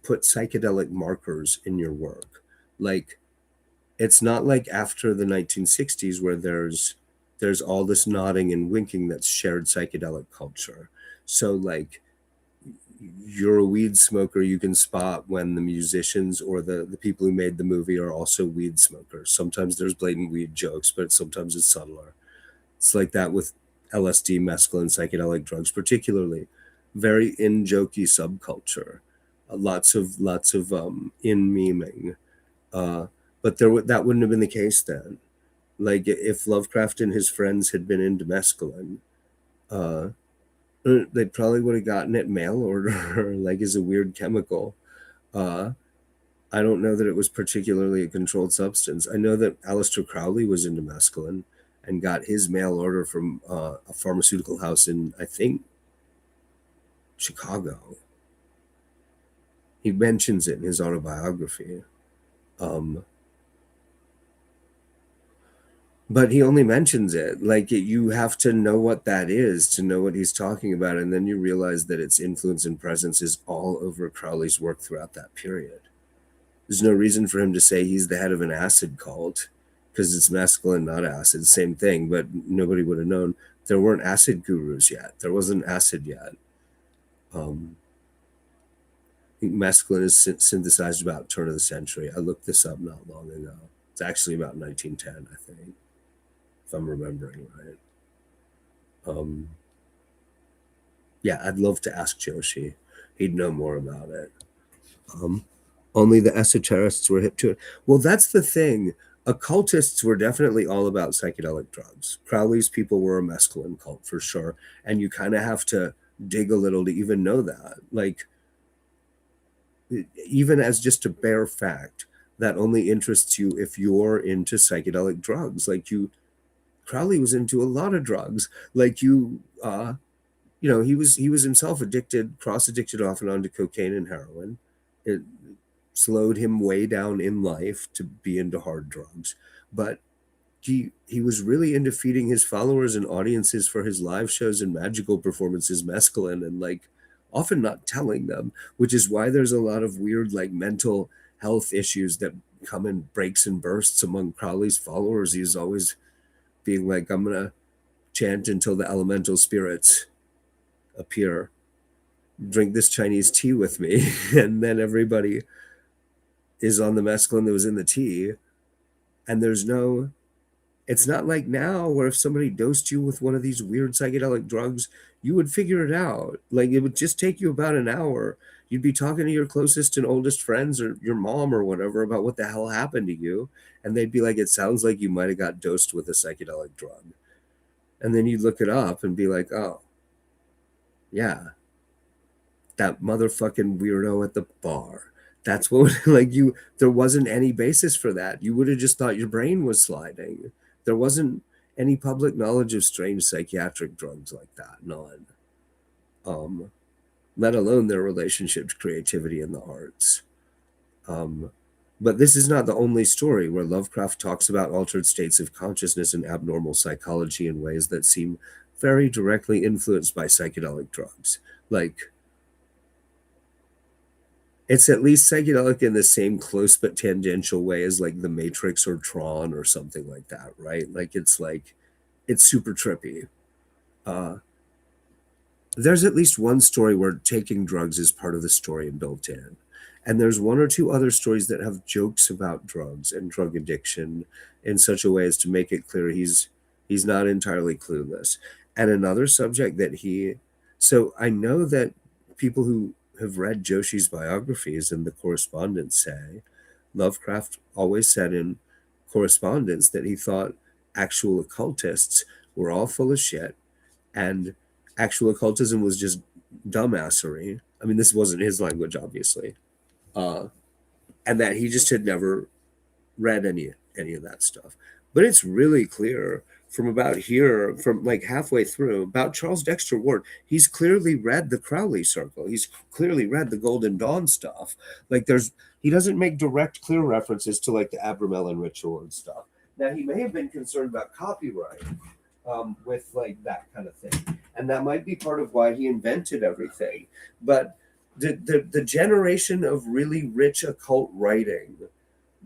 put psychedelic markers in your work. Like it's not like after the 1960s where there's all this nodding and winking that's shared psychedelic culture. So like you're a weed smoker, you can spot when the musicians or the people who made the movie are also weed smokers. Sometimes there's blatant weed jokes, but sometimes it's subtler. It's like that with LSD, mescaline, psychedelic drugs, particularly very in jokey subculture. Lots of in memeing, uh, but that wouldn't have been the case then. Like if Lovecraft and his friends had been into mescaline, uh, they probably would have gotten it mail order, like as a weird chemical. Uh, I don't know that it was particularly a controlled substance. I know that Aleister Crowley was into mescaline and got his mail order from a pharmaceutical house in, I think, Chicago. He mentions it in his autobiography. Um, but he only mentions it. Like, you have to know what that is to know what he's talking about. And then you realize that its influence and presence is all over Crowley's work throughout that period. There's no reason for him to say he's the head of an acid cult because it's mescaline, not acid. Same thing, but nobody would have known. There weren't acid gurus yet. There wasn't acid yet. Um, I think mescaline is synthesized about turn of the century. I looked this up not long ago. It's actually about 1910, I think, if I'm remembering right. Um, yeah, I'd love to ask Joshi. He'd know more about it. Um, Only the esoterists were hip to it. Well, that's the thing. Occultists were definitely all about psychedelic drugs. Crowley's people were a mescaline cult for sure. And you kind of have to dig a little to even know that. Like, even as just a bare fact, that only interests you if you're into psychedelic drugs. Like, Crowley was into a lot of drugs. Like, he was himself addicted, cross addicted off and on to cocaine and heroin. It slowed him way down in life to be into hard drugs. But he was really into feeding his followers and audiences for his live shows and magical performances mescaline, and like often not telling them, which is why there's a lot of weird like mental health issues that come in breaks and bursts among Crowley's followers. He's always being like, I'm gonna chant until the elemental spirits appear, drink this Chinese tea with me. And then everybody is on the mescaline that was in the tea. And it's not like now where if somebody dosed you with one of these weird psychedelic drugs, you would figure it out. Like it would just take you about an hour. You'd be talking to your closest and oldest friends or your mom or whatever about what the hell happened to you. And they'd be like, it sounds like you might have got dosed with a psychedelic drug. And then you'd look it up and be like, oh, yeah, that motherfucking weirdo at the bar. That's what like you there wasn't any basis for that. You would have just thought your brain was sliding. There wasn't any public knowledge of strange psychiatric drugs like that. None. Um, Let alone their relationship to creativity and the arts. Um, but this is not the only story where Lovecraft talks about altered states of consciousness and abnormal psychology in ways that seem very directly influenced by psychedelic drugs. Like it's at least psychedelic in the same close but tangential way as like the Matrix or Tron or something like that, right? Like it's super trippy. Uh, there's at least one story where taking drugs is part of the story and built in. And there's one or two other stories that have jokes about drugs and drug addiction in such a way as to make it clear he's not entirely clueless. And another subject that he so I know that people who have read Joshi's biographies and the correspondence say Lovecraft always said in correspondence that he thought actual occultists were all full of shit and actual occultism was just dumbassery. I mean, this wasn't his language, obviously, uh, and that he just had never read any of that stuff. But it's really clear from about here, from like halfway through, about Charles Dexter Ward. He's clearly read the Crowley Circle. He's clearly read the Golden Dawn stuff. Like he doesn't make direct, clear references to like the Abramelin ritual and stuff. Now he may have been concerned about copyright with like that kind of thing, and that might be part of why he invented everything. But the generation of really rich occult writing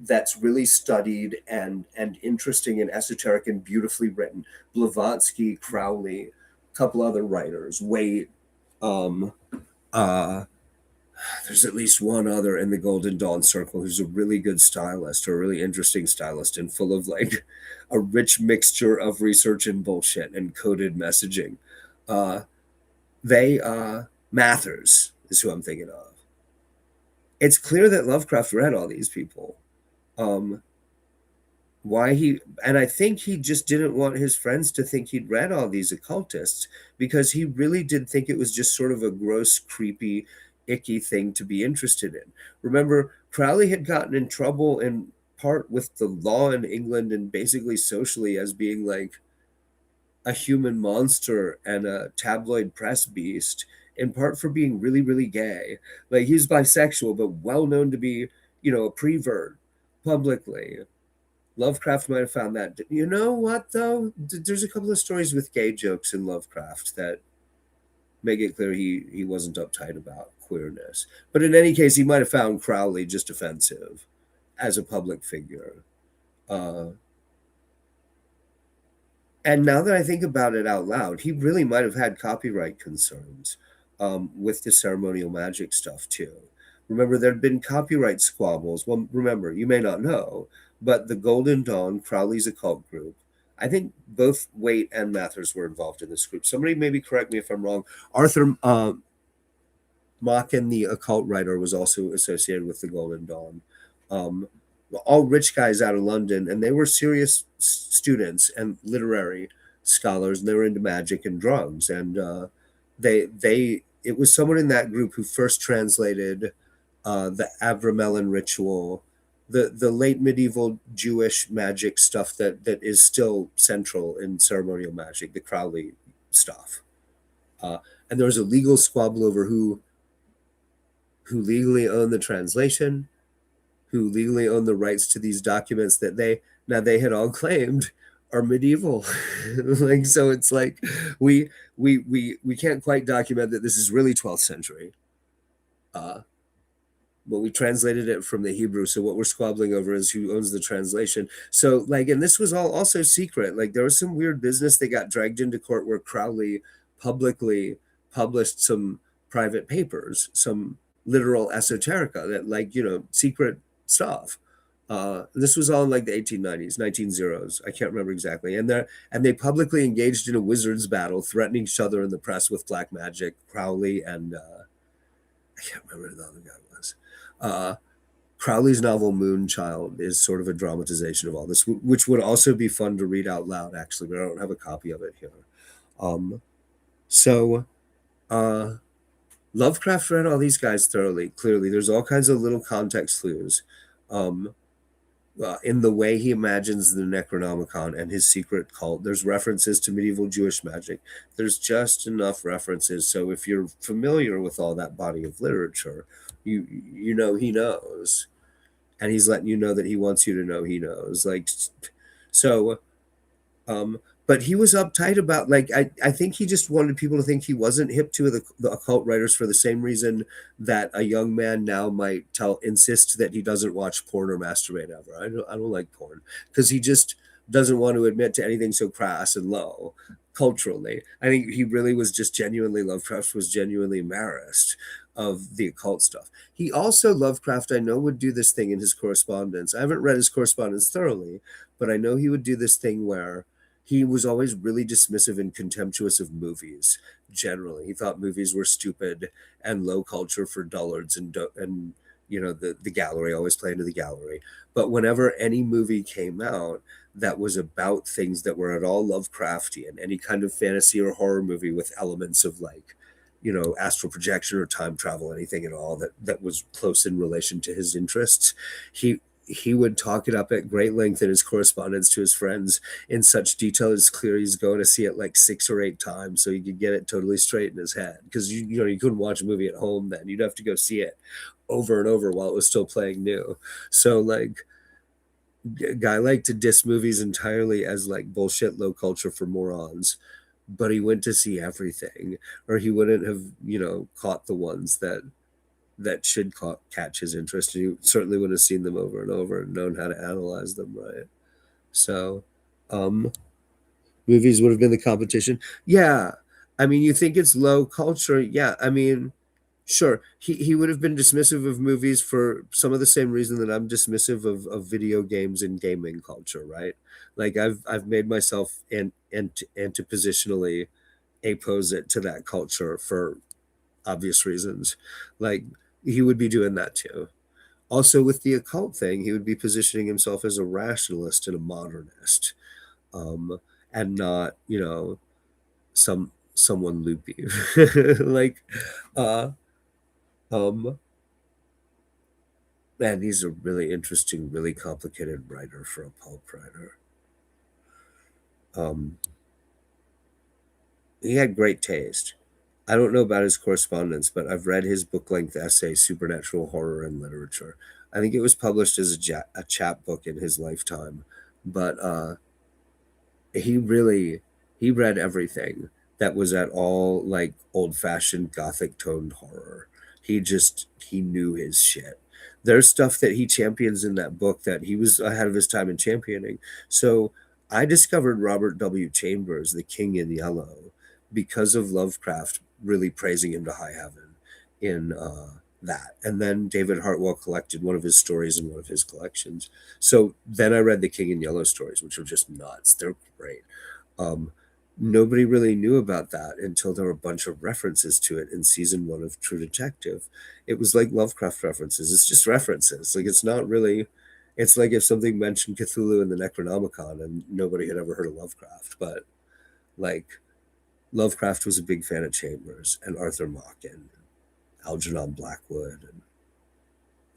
that's really studied and interesting and esoteric and beautifully written. Blavatsky, Crowley, a couple other writers. Waite, um, uh, there's at least one other in the Golden Dawn Circle who's a really good stylist or a really interesting stylist and full of like a rich mixture of research and bullshit and coded messaging. Uh, they Mathers is who I'm thinking of. It's clear that Lovecraft read all these people. Um, why he and I think he just didn't want his friends to think he'd read all these occultists because he really did think it was just sort of a gross, creepy, icky thing to be interested in. Remember, Crowley had gotten in trouble in part with the law in England and basically socially as being like a human monster and a tabloid press beast, in part for being really, really gay. Like he's bisexual, but well known to be, a prevert publicly. Lovecraft might have found that. You know what, though? There's a couple of stories with gay jokes in Lovecraft that make it clear he wasn't uptight about queerness. But in any case, he might have found Crowley just offensive as a public figure. Uh, And now that I think about it out loud, he really might have had copyright concerns with the ceremonial magic stuff too. Remember, there'd been copyright squabbles. Well, remember, you may not know, but the Golden Dawn, Crowley's occult group, I think both Waite and Mathers were involved in this group. Somebody maybe correct me if I'm wrong. Arthur Machen, the occult writer, was also associated with the Golden Dawn. Um, all rich guys out of London, and they were serious students and literary scholars, and they were into magic and drugs. And they it was someone in that group who first translated the Abramelin ritual, the late medieval Jewish magic stuff that is still central in ceremonial magic, the Crowley stuff. Uh, and there was a legal squabble over who legally owned the translation, who legally owned the rights to these documents that they had all claimed are medieval. Like, so it's like we can't quite document that this is really 12th century. Uh, but we translated it from the Hebrew. So what we're squabbling over is who owns the translation. So like, and this was all also secret. Like there was some weird business that got dragged into court where Crowley publicly published some private papers, some literal esoterica that like, secret stuff. This was all in like the 1890s, 1900s. I can't remember exactly. And they publicly engaged in a wizard's battle, threatening each other in the press with black magic. Crowley and I can't remember who the other guy was. Uh, Crowley's novel Moonchild is sort of a dramatization of all this, which would also be fun to read out loud, actually, but I don't have a copy of it here. Um, so, uh, Lovecraft read all these guys thoroughly. Clearly, there's all kinds of little context clues um, in the way he imagines the Necronomicon and his secret cult. There's references to medieval Jewish magic. There's just enough references. So if you're familiar with all that body of literature, you know he knows, and he's letting you know that he wants you to know he knows. Like, so but he was uptight about like I think he just wanted people to think he wasn't hip to the occult writers for the same reason that a young man now might insist that he doesn't watch porn or masturbate ever. I don't like porn because he just doesn't want to admit to anything so crass and low culturally. I think he really was just genuinely Lovecraft was genuinely embarrassed of the occult stuff. He also Lovecraft I know would do this thing in his correspondence. I haven't read his correspondence thoroughly, but I know he would do this thing where he was always really dismissive and contemptuous of movies generally. He thought movies were stupid and low culture for dullards and the gallery, always play into the gallery. But whenever any movie came out that was about things that were at all Lovecraftian, any kind of fantasy or horror movie with elements of like, astral projection or time travel, anything at all that was close in relation to his interests, he would talk it up at great length in his correspondence to his friends in such detail. It's clear he's going to see it like 6 or 8 times so he could get it totally straight in his head, because you couldn't watch a movie at home then. You'd have to go see it over and over while it was still playing new. So like, guy liked to diss movies entirely as like bullshit low culture for morons, but he went to see everything, or he wouldn't have caught the ones that should catch his interest. And you certainly would have seen them over and over and known how to analyze them, right? So, um, movies would have been the competition. Yeah. I mean, you think it's low culture. Yeah. I mean, sure. He would have been dismissive of movies for some of the same reason that I'm dismissive of video games and gaming culture, right? Like I've made myself antipositionally opposite to that culture for obvious reasons. Like he would be doing that too. Also, with the occult thing, he would be positioning himself as a rationalist and a modernist, um, and not, someone loopy. Like, uh, um, man, he's a really interesting, really complicated writer for a pulp writer. Um, he had great taste. I don't know about his correspondence, but I've read his book length essay, Supernatural Horror and Literature. I think it was published as a chapbook in his lifetime, but he really he read everything that was at all like old fashioned gothic toned horror. He knew his shit. There's stuff that he champions in that book that he was ahead of his time in championing. So I discovered Robert W. Chambers, The King in Yellow, because of Lovecraft really praising him to high heaven in that. And then David Hartwell collected one of his stories in one of his collections. So then I read the King in Yellow stories, which are just nuts. They're great. Um, Nobody really knew about that until there were a bunch of references to it in season one of True Detective. It was like Lovecraft references. It's just references. Like it's not really. It's like if something mentioned Cthulhu in the Necronomicon and nobody had ever heard of Lovecraft, but like Lovecraft was a big fan of Chambers and Arthur Machen, Algernon Blackwood, and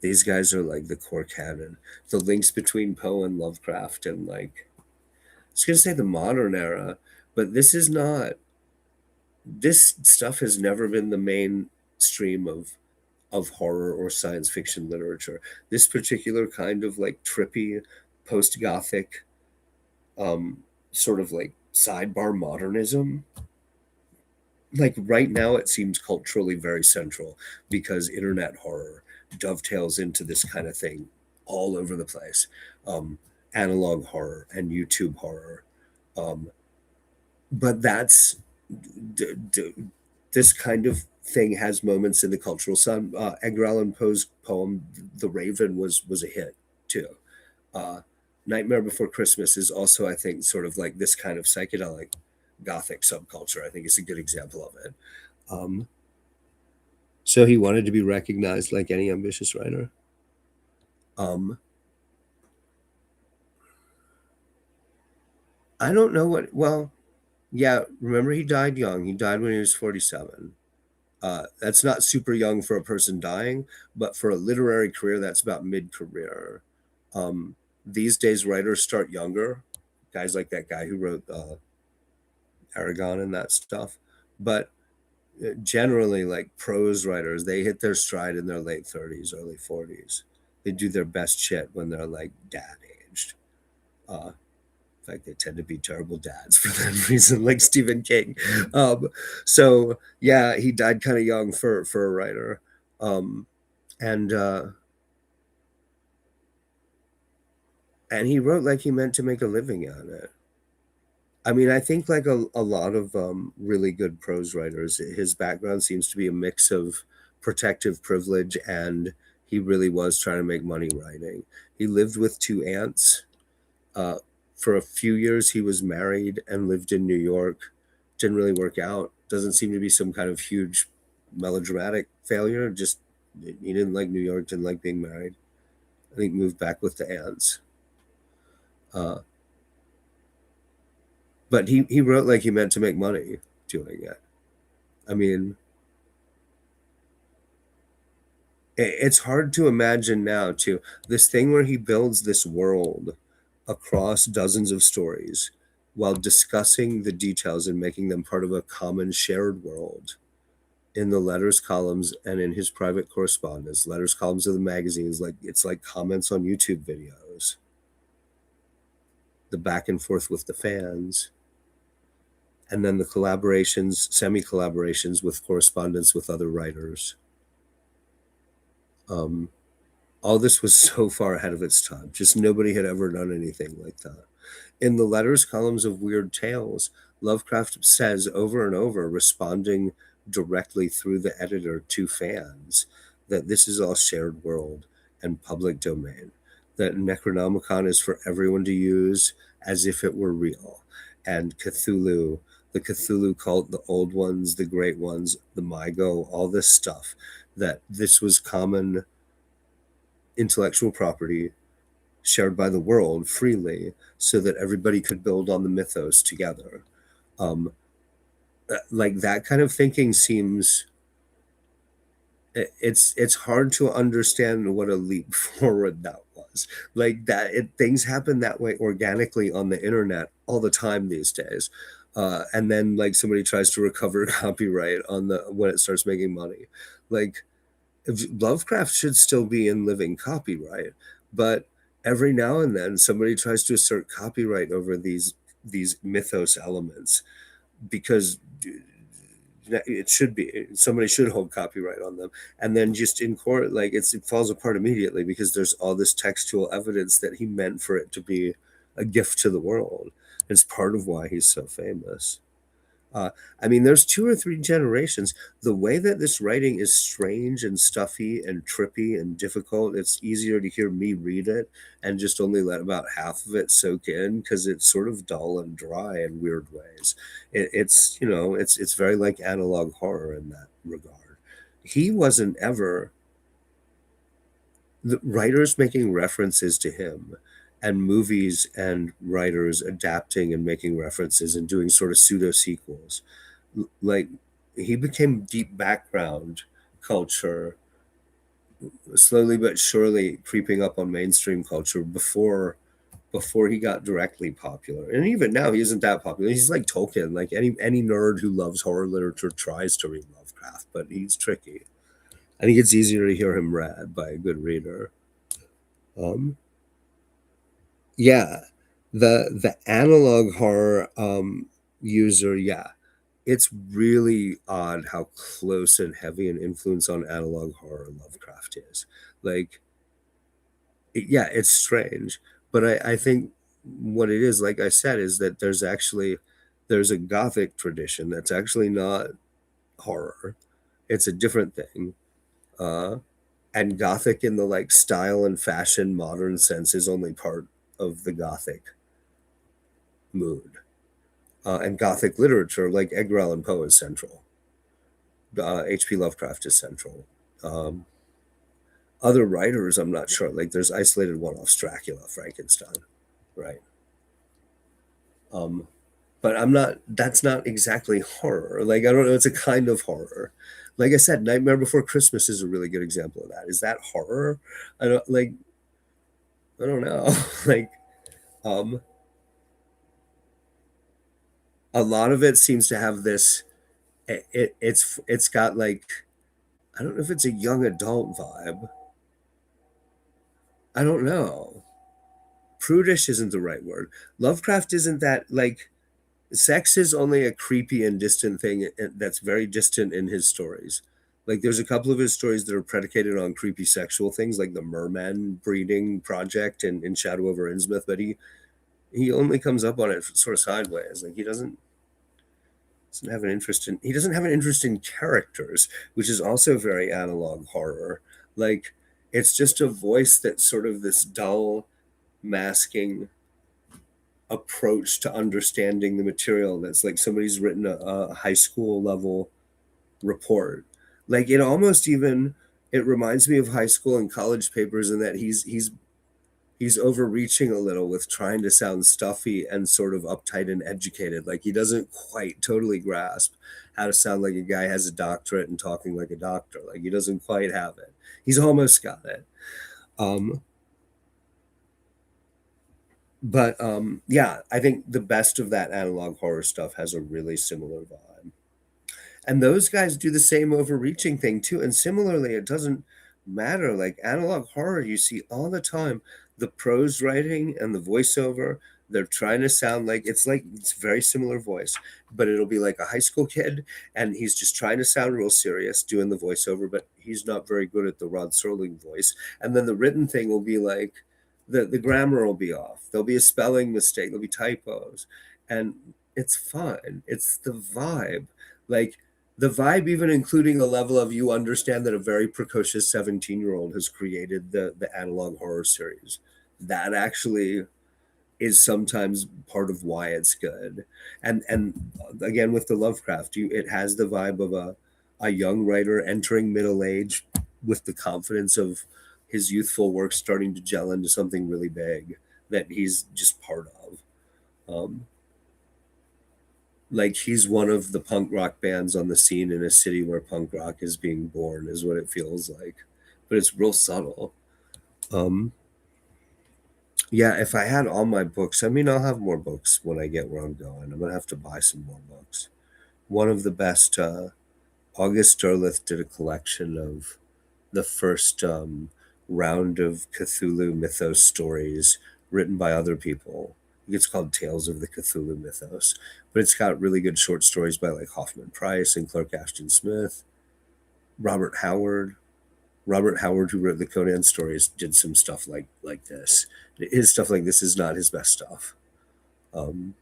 these guys are like the core canon. The links between Poe and Lovecraft and like I was gonna say the modern era, but this is not. This stuff has never been the mainstream of horror or science fiction literature. This particular kind of like trippy post gothic um sort of like sidebar modernism, like right now it seems culturally very central because internet horror dovetails into this kind of thing all over the place. um Analog horror and YouTube horror. But that's d- d- this kind of thing has moments in the cultural sun. Edgar Allan Poe's poem "The Raven" was a hit too. Uh, Nightmare Before Christmas is also, I think, sort of like this kind of psychedelic gothic subculture. I think it's a good example of it. Um, so he wanted to be recognized like any ambitious writer. Um, I don't know what. Well, yeah. Remember, he died young. He died when he was 47. That's not super young for a person dying, but for a literary career, that's about mid career. These days, writers start younger, guys like that guy who wrote Aragon and that stuff. But generally, like prose writers, they hit their stride in their late 30s, early 40s. They do their best shit when they're like dad aged. Uh, in fact, they tend to be terrible dads for that reason, like Stephen King. Um, so yeah, he died kind of young for a writer, um, and and he wrote like he meant to make a living at it. I mean, I think like a lot of really good prose writers, his background seems to be a mix of protective privilege and he really was trying to make money writing. He lived with two aunts. Uh, for a few years, he was married and lived in New York. Didn't really work out. Doesn't seem to be some kind of huge melodramatic failure. Just he didn't like New York, didn't like being married. I think moved back with the aunts. Uh, but he wrote like he meant to make money doing it. I mean, it's hard to imagine now too. This thing where he builds this world across dozens of stories while discussing the details and making them part of a common shared world in the letters columns and in his private correspondence, letters columns of the magazines, like it's like comments on YouTube videos, the back and forth with the fans, and then the collaborations, semi collaborations with correspondence with other writers. Um, all this was so far ahead of its time. Just nobody had ever done anything like that. In the letters columns of Weird Tales, Lovecraft says over and over, responding directly through the editor to fans, that this is all shared world and public domain, that Necronomicon is for everyone to use as if it were real. And Cthulhu, the Cthulhu cult, the old ones, the great ones, the Mygo, all this stuff, that this was common intellectual property shared by the world freely so that everybody could build on the mythos together. Um, like that kind of thinking seems it's hard to understand what a leap forward that was. Like that things happen that way organically on the internet all the time these days. And then like somebody tries to recover copyright on the when it starts making money. Like Lovecraft should still be in living copyright, but every now and then somebody tries to assert copyright over these mythos elements because it should be somebody should hold copyright on them, and then just in court like it falls apart immediately because there's all this textual evidence that he meant for it to be a gift to the world. It's part of why he's so famous. Uh, I mean, there's two or three generations. The way that this writing is strange and stuffy and trippy and difficult, it's easier to hear me read it and just only let about half of it soak in because it's sort of dull and dry in weird ways. It's it's very like analog horror in that regard. He wasn't ever the writers making references to him and movies and writers adapting and making references and doing sort of pseudo sequels like he became deep background culture slowly but surely creeping up on mainstream culture before he got directly popular. And even now he isn't that popular. He's like Tolkien. Like any nerd who loves horror literature tries to read Lovecraft, but he's tricky. I think it's easier to hear him read by a good reader. um Yeah, the analog horror user, yeah. It's really odd how close and heavy an influence on analog horror Lovecraft is. Like, yeah, it's strange, but I think what it is, like I said, is that there's a gothic tradition that's actually not horror. It's a different thing. Uh, and gothic in the like style and fashion modern sense is only part of the gothic mood. And Gothic literature, like Edgar Allan Poe, is central. H.P. Lovecraft is central. Um, Other writers, I'm not sure. Like there's isolated one-offs, Dracula, Frankenstein, right? Um, but I'm not. That's not exactly horror. Like I don't know. It's a kind of horror. Like I said, Nightmare Before Christmas is a really good example of that. Is that horror? I don't like. I don't know. like um, a lot of it seems to have this. It's got like I don't know if it's a young adult vibe. I don't know. Prudish isn't the right word. Lovecraft isn't that like sex is only a creepy and distant thing that's very distant in his stories. Like there's a couple of his stories that are predicated on creepy sexual things, like the merman breeding project in Shadow over Innsmouth, but he only comes up on it sort of sideways. Like doesn't have an interest in he doesn't have an interest in characters, which is also very analog horror. Like it's just a voice that's sort of this dull masking approach to understanding the material that's like somebody's written a high school level report. Like it almost even it reminds me of high school and college papers in that he's overreaching a little with trying to sound stuffy and sort of uptight and educated. Like he doesn't quite totally grasp how to sound like a guy has a doctorate and talking like a doctor. Like he doesn't quite have it. He's almost got it. Um, but yeah, I think the best of that analog horror stuff has a really similar vibe. And those guys do the same overreaching thing too. And similarly, it doesn't matter. Like analog horror, you see all the time the prose writing and the voiceover. They're trying to sound like it's very similar voice, but it'll be like a high school kid, and he's just trying to sound real serious doing the voiceover, but he's not very good at the Rod Serling voice. And then the written thing will be like the grammar will be off. There'll be a spelling mistake. There'll be typos, and it's fine. It's the vibe. Like the vibe even including a level of you understand that a very precocious 17-year-old has created the analog horror series that actually is sometimes part of why it's good. And again with the Lovecraft, it has the vibe of a young writer entering middle age with the confidence of his youthful work starting to gel into something really big that he's just part of. um, like he's one of the punk rock bands on the scene in a city where punk rock is being born is what it feels like, but it's real subtle. um yeah, if I had all my books, I mean I'll have more books when I get where I'm going. I'm gonna have to buy some more books. One of the best, August Derleth did a collection of the first round of Cthulhu mythos stories written by other people. It's called Tales of the Cthulhu Mythos, but it's got really good short stories by like Hoffman Price and Clark Ashton Smith, Robert Howard. Robert Howard, who wrote the Conan stories, did some stuff like this. His stuff like this is not his best stuff. Um,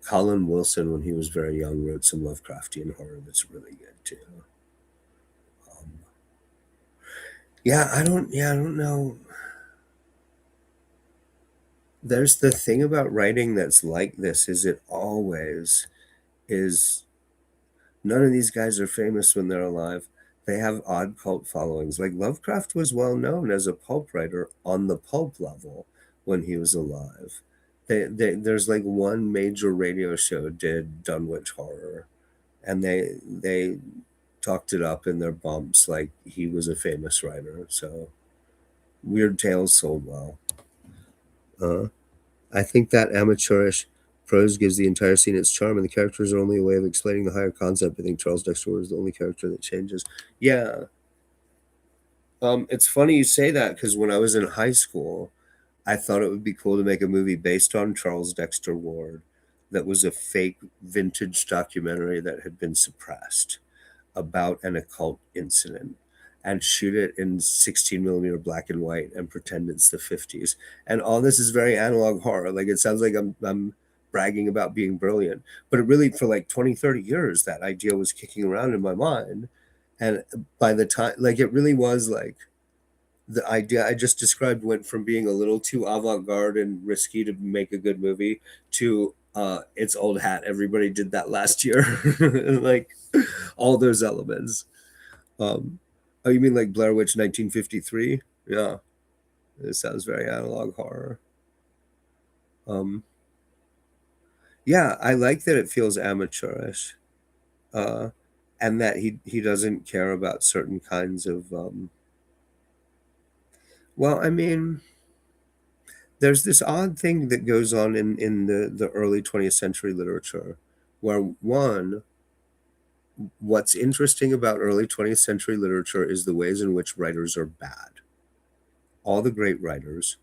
Colin Wilson, when he was very young, wrote some Lovecraftian horror that's really good too. Um, I don't know. There's the thing about writing that's like this is it always is. None of these guys are famous when they're alive. They have odd cult followings. Like Lovecraft was well known as a pulp writer on the pulp level when he was alive. There's like one major radio show did Dunwich Horror, and they talked it up in their bumps like he was a famous writer. So Weird Tales sold well. Uh, I think that amateurish prose gives the entire scene its charm, and the characters are only a way of explaining the higher concept. I think Charles Dexter is the only character that changes. Yeah, it's funny you say that because when I was in high school, I thought it would be cool to make a movie based on Charles Dexter Ward that was a fake vintage documentary that had been suppressed about an occult incident and shoot it in 16 millimeter black and white and pretend it's the 50s. And all this is very analog horror. Like it sounds like I'm bragging about being brilliant, but it really, for like 20, 30 years, that idea was kicking around in my mind. And by the time, like, it really was like the idea I just described went from being a little too avant garde and risky to make a good movie to it's old hat. Everybody did that last year. Like all those elements. Um, oh, you mean like Blair Witch 1953? Yeah, it sounds very analog horror. Um, yeah, I like that it feels amateurish, uh, and that he doesn't care about certain kinds of. Well, I mean, there's this odd thing that goes on in the early 20th century literature, where one, what's interesting about early 20th century literature is the ways in which writers are bad. All the great writers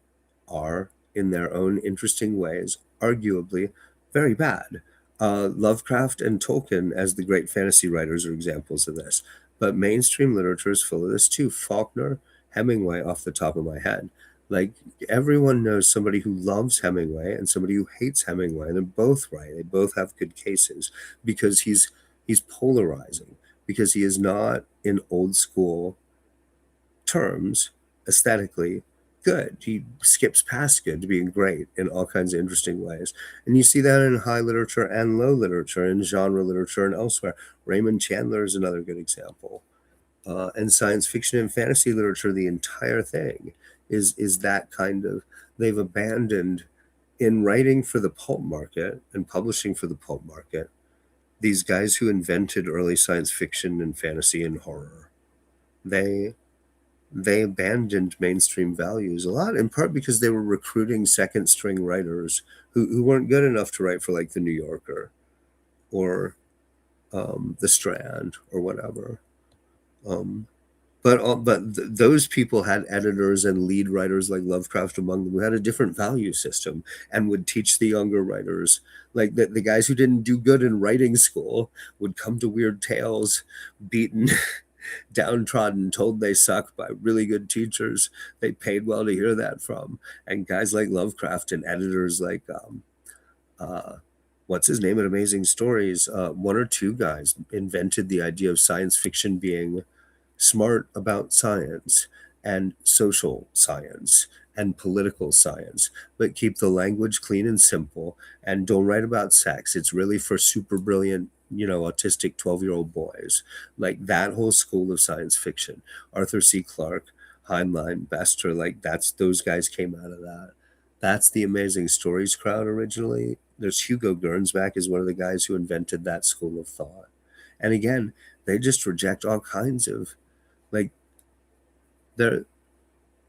are, in their own interesting ways, arguably very bad. Lovecraft and Tolkien, as the great fantasy writers, are examples of this. But mainstream literature is full of this too. Faulkner, Hemingway, off the top of my head. Like everyone knows somebody who loves Hemingway and somebody who hates Hemingway. And they're both right. They both have good cases because he's polarizing, because he is not in old school terms aesthetically good. He skips past good to being great in all kinds of interesting ways. And you see that in high literature and low literature, in genre literature and elsewhere. Raymond Chandler is another good example. And science fiction and fantasy literature, the entire thing is that kind of, they've abandoned, in writing for the pulp market and publishing for the pulp market, these guys who invented early science fiction and fantasy and horror. They they abandoned mainstream values a lot, in part because they were recruiting second string writers who weren't good enough to write for like the New Yorker or the Strand or whatever. Um, but those people had editors and lead writers like Lovecraft among them who had a different value system and would teach the younger writers. Like the guys who didn't do good in writing school would come to Weird Tales beaten, downtrodden, told they suck by really good teachers they paid well to hear that from. And guys like Lovecraft and editors like uh, what's his name at Amazing Stories, one or two guys invented the idea of science fiction being smart about science and social science and political science, but keep the language clean and simple and don't write about sex. It's really for super brilliant, autistic 12-year-old boys. Like that whole school of science fiction. Arthur C. Clarke, Heinlein, Bester, like those guys came out of that. That's the Amazing Stories crowd originally. There's Hugo Gernsback is one of the guys who invented that school of thought. And again, they just reject all kinds of like the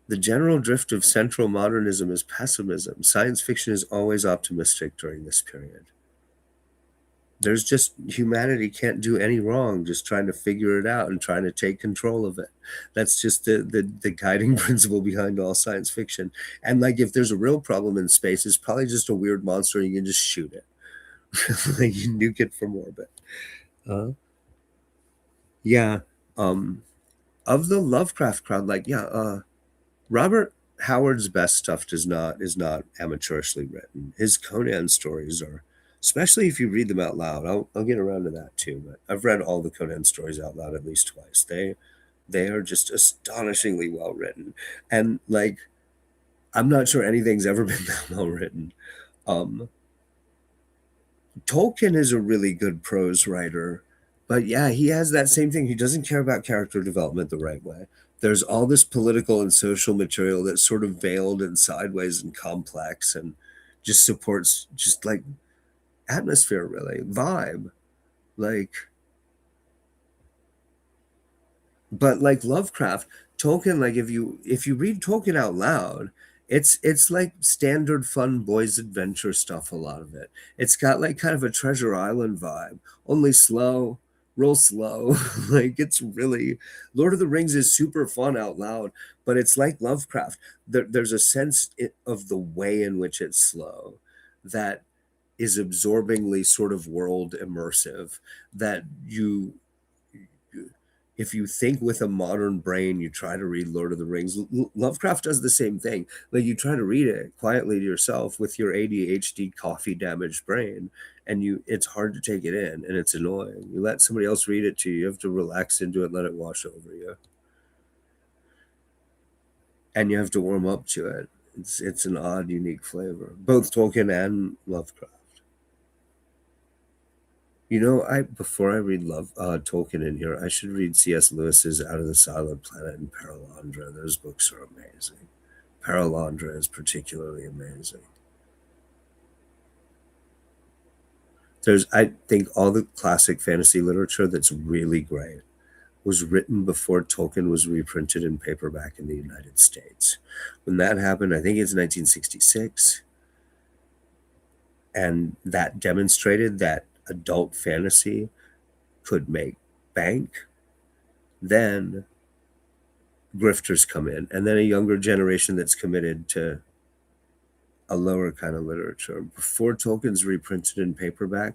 the general drift of central modernism is pessimism. Science fiction is always optimistic during this period. There's just humanity can't do any wrong, just trying to figure it out and trying to take control of it. That's just the guiding principle behind all science fiction. And like if there's a real problem in space, it's probably just a weird monster and you can just shoot it. Like you nuke it from orbit. Uh, yeah. Um, of the Lovecraft crowd, like Robert Howard's best stuff is not amateurishly written. His Conan stories are especially if you read them out loud. I'll get around to that too. But I've read all the Conan stories out loud at least twice. They are just astonishingly well written, and like I'm not sure anything's ever been that well written. Um, Tolkien is a really good prose writer, but yeah, he has that same thing. He doesn't care about character development the right way. There's all this political and social material that's sort of veiled and sideways and complex and just supports just like atmosphere, really, vibe. Like, but like Lovecraft, Tolkien, like if you read Tolkien out loud, it's like standard fun boys adventure stuff. A lot of it. It's got like kind of a Treasure Island vibe, only slow, real slow. Like it's really Lord of the Rings is super fun out loud, but it's like Lovecraft. There's a sense of the way in which it's slow that is absorbingly sort of world immersive that if you think with a modern brain, you try to read Lord of the Rings. Lovecraft does the same thing. Like you try to read it quietly to yourself with your ADHD coffee damaged brain, and it's hard to take it in, and it's annoying. You let somebody else read it to you. You have to relax into it, let it wash over you, and you have to warm up to it. It's an odd, unique flavor. Both Tolkien and Lovecraft. You know, I before I read Love Tolkien in here, I should read C.S. Lewis's Out of the Silent Planet and Paralandra. Those books are amazing. Paralandra is particularly amazing. I think, all the classic fantasy literature that's really great was written before Tolkien was reprinted in paperback in the United States. When that happened, I think it's 1966, and that demonstrated that adult fantasy could make bank. Then grifters come in, and then a younger generation that's committed to a lower kind of literature. Before Tolkien's reprinted in paperback,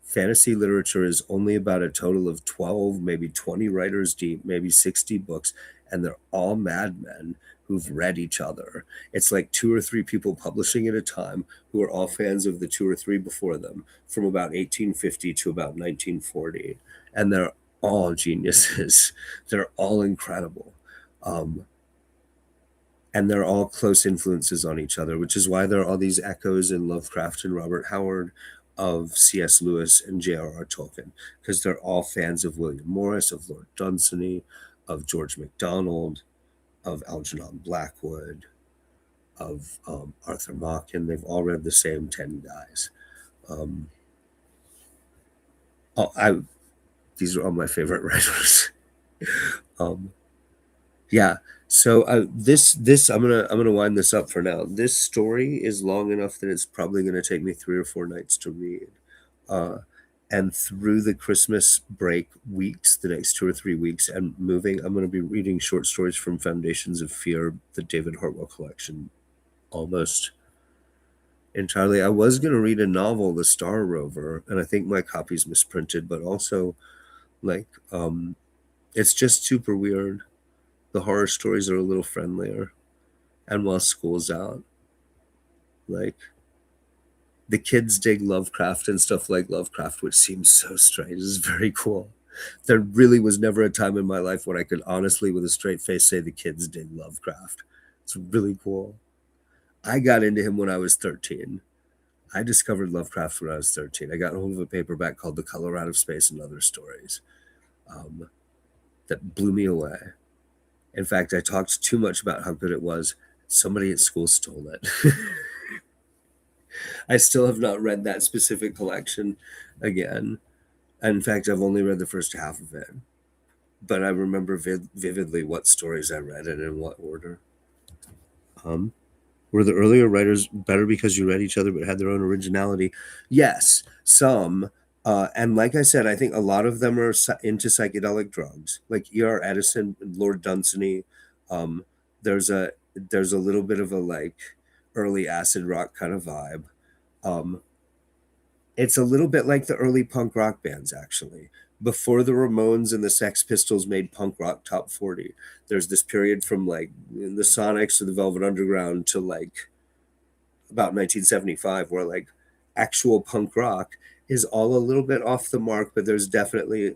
fantasy literature is only about a total of 12, maybe 20 writers deep, maybe 60 books, and they're all madmen who've read each other. It's like two or three people publishing at a time who are all fans of the two or three before them from about 1850 to about 1940. And they're all geniuses. They're all incredible. Um, and they're all close influences on each other, which is why there are all these echoes in Lovecraft and Robert Howard of C.S. Lewis and J.R.R. Tolkien, because they're all fans of William Morris, of Lord Dunsany, of George MacDonald, of Algernon Blackwood, of Arthur Machen. They've all read the same 10 guys. Um, oh, these are all my favorite writers. um, Yeah. So this I'm gonna wind this up for now. This story is long enough that it's probably gonna take me 3 or 4 nights to read. Uh, and through the Christmas break weeks, the next 2 or 3 weeks, and moving, I'm gonna be reading short stories from Foundations of Fear, the David Hartwell collection, almost entirely. I was gonna read a novel, The Star Rover, and I think my copy's misprinted, but also like it's just super weird. The horror stories are a little friendlier. And while school's out, like the kids dig Lovecraft and stuff like Lovecraft, which seems so strange. It's very cool. There really was never a time in my life when I could honestly, with a straight face, say the kids dig Lovecraft. It's really cool. I got into him when I was 13. I discovered Lovecraft when I was 13. I got hold of a paperback called The Color Out of Space and Other Stories um, that blew me away. In fact, I talked too much about how good it was. Somebody at school stole it. I still have not read that specific collection again. In fact, I've only read the first half of it, but I remember vividly what stories I read and in what order. Um, were the earlier writers better because you read each other but had their own originality? Yes, some. And like I said, I think a lot of them are into psychedelic drugs, like E.R. Edison, Lord Dunsany. Um, there's a little bit of a like early acid rock kind of vibe. Um, It's a little bit like the early punk rock bands, actually. Before the Ramones and the Sex Pistols made punk rock top 40, there's this period from like the Sonics to the Velvet Underground to like about 1975 where like actual punk rock is all a little bit off the mark, but there's definitely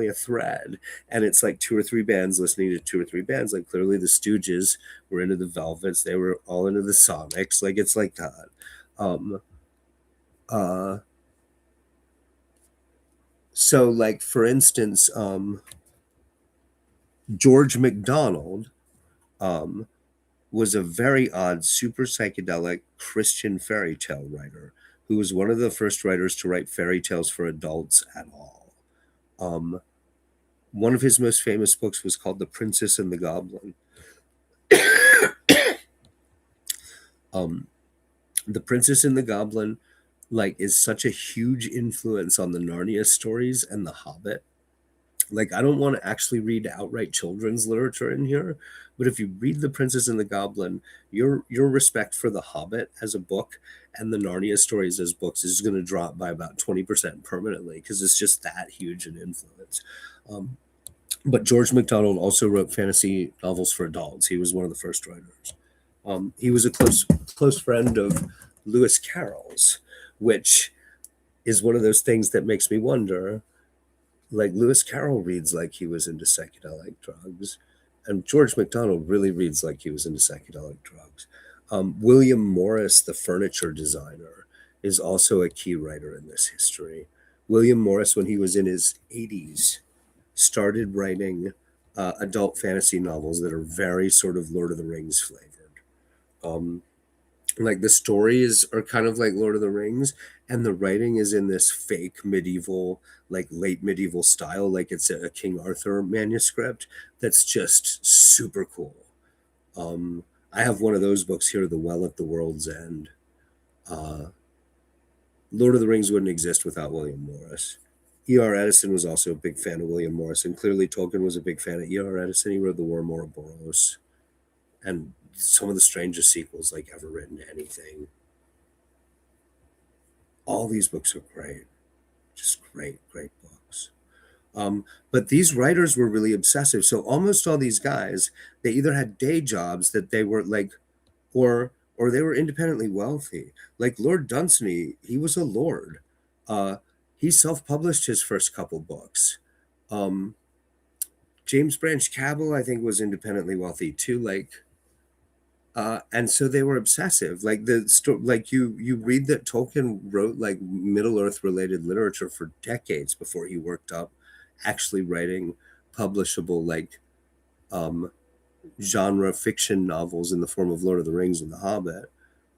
a thread, and it's like two or three bands listening to two or three bands. Like clearly, the Stooges were into the Velvets, they were all into the Sonics. Like it's like that. Um, uh, so like for instance, George MacDonald um, was a very odd, super psychedelic Christian fairy tale writer who was one of the first writers to write fairy tales for adults at all. Um, One of his most famous books was called The Princess and the Goblin. Um, the Princess and the Goblin, like, is such a huge influence on the Narnia stories and The Hobbit. Like, I don't want to actually read outright children's literature in here, but if you read The Princess and the Goblin, your respect for The Hobbit as a book and the Narnia stories as books is going to drop by about 20% permanently because it's just that huge an influence. Um, but George MacDonald also wrote fantasy novels for adults. He was one of the first writers. He was a close friend of Lewis Carroll's, which is one of those things that makes me wonder. Like Lewis Carroll reads like he was into psychedelic drugs, and George MacDonald really reads like he was into psychedelic drugs. William Morris, the furniture designer, is also a key writer in this history. William Morris, when he was in his 80s, started writing adult fantasy novels that are very sort of Lord of the Rings flavored. Um, like the stories are kind of like Lord of the Rings, and the writing is in this fake medieval, like late medieval style, like it's a King Arthur manuscript that's just super cool. Um, I have one of those books here, The Well at the World's End. Uh, Lord of the Rings wouldn't exist without William Morris. E.R. Edison was also a big fan of William Morris, and clearly Tolkien was a big fan of E.R. Edison. He wrote The War of Ouroboros and some of the strangest sequels like ever written to anything. All these books are great, just great, great books. But these writers were really obsessive. So almost all these guys, they either had day jobs that they were like, or they were independently wealthy. Like Lord Dunsany, he was a lord. Uh, he self-published his first couple books. Um, James Branch Cabell, I think, was independently wealthy too. And so they were obsessive. Like like you read that Tolkien wrote like Middle Earth related literature for decades before he worked up actually writing publishable like um, genre fiction novels in the form of Lord of the Rings and The Hobbit.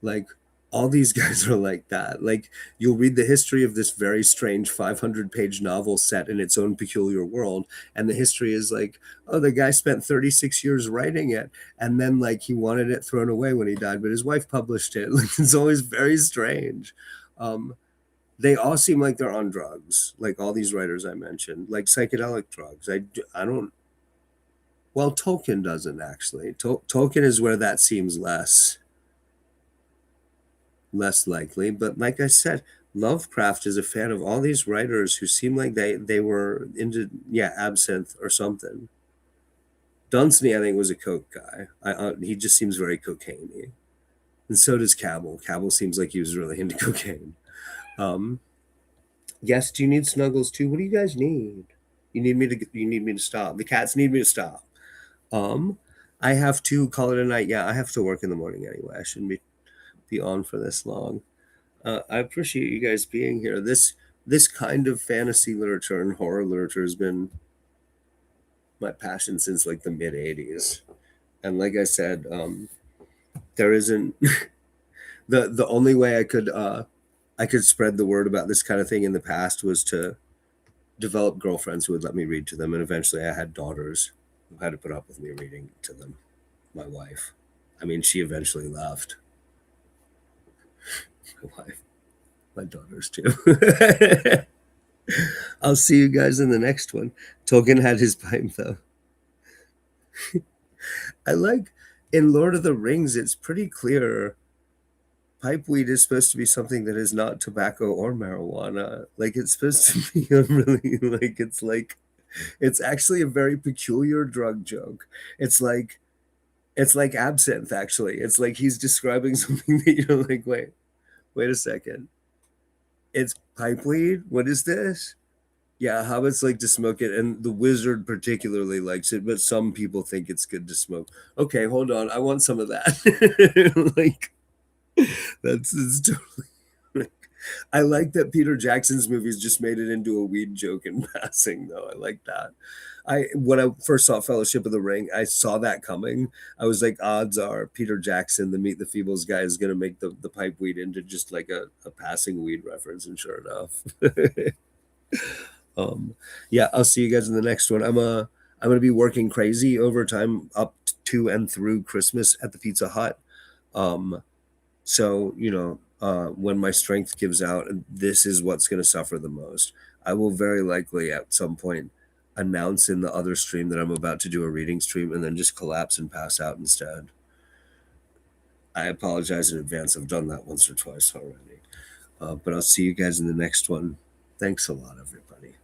Like all these guys are like that. Like you'll read the history of this very strange 500-page novel set in its own peculiar world, and the history is like, oh, the guy spent 36 years writing it, and then like he wanted it thrown away when he died, but his wife published it. Like it's always very strange. Um, they all seem like they're on drugs, like all these writers I mentioned, like psychedelic drugs. I don't. Well, Tolkien doesn't actually. Tolkien is where that seems less likely. But like I said, Lovecraft is a fan of all these writers who seem like they were into absinthe or something. Dunsany, I think, was a coke guy. He just seems very cocaine-y. And so does Cabell. Cabell seems like he was really into cocaine. Um, yes, do you need snuggles too? What do you guys need? You need me to stop. The cats need me to stop. Um, I have to call it a night. Yeah, I have to work in the morning anyway. I shouldn't be on for this long. I appreciate you guys being here. This kind of fantasy literature and horror literature has been my passion since like the mid '80s. And like I said, there isn't the only way I could spread the word about this kind of thing in the past was to develop girlfriends who would let me read to them, and eventually I had daughters who had to put up with me reading to them. My wife, I mean, she eventually left. My wife, my daughters too. I'll see you guys in the next one. Tolkien had his pipe though. I like in Lord of the Rings, it's pretty clear pipe weed is supposed to be something that is not tobacco or marijuana. Like it's supposed to be a really it's actually a very peculiar drug joke. It's like absinthe actually. It's like he's describing something that you're like, wait a second. It's pipe weed. What is this? Yeah, hobbits like to smoke it, and the wizard particularly likes it, but some people think it's good to smoke. Okay, hold on. I want some of that. Like, it's totally. I like that Peter Jackson's movies just made it into a weed joke in passing, though. I like that. When I first saw Fellowship of the Ring, I saw that coming. I was like, odds are Peter Jackson, the Meet the Feebles guy, is gonna make the pipe weed into just like a passing weed reference, and sure enough. um yeah, I'll see you guys in the next one. I'm gonna be working crazy overtime up to and through Christmas at the Pizza Hut. So, when my strength gives out, this is what's going to suffer the most. I will very likely at some point announce in the other stream that I'm about to do a reading stream and then just collapse and pass out instead. I apologize in advance. I've done that once or twice already. But I'll see you guys in the next one. Thanks a lot, everybody.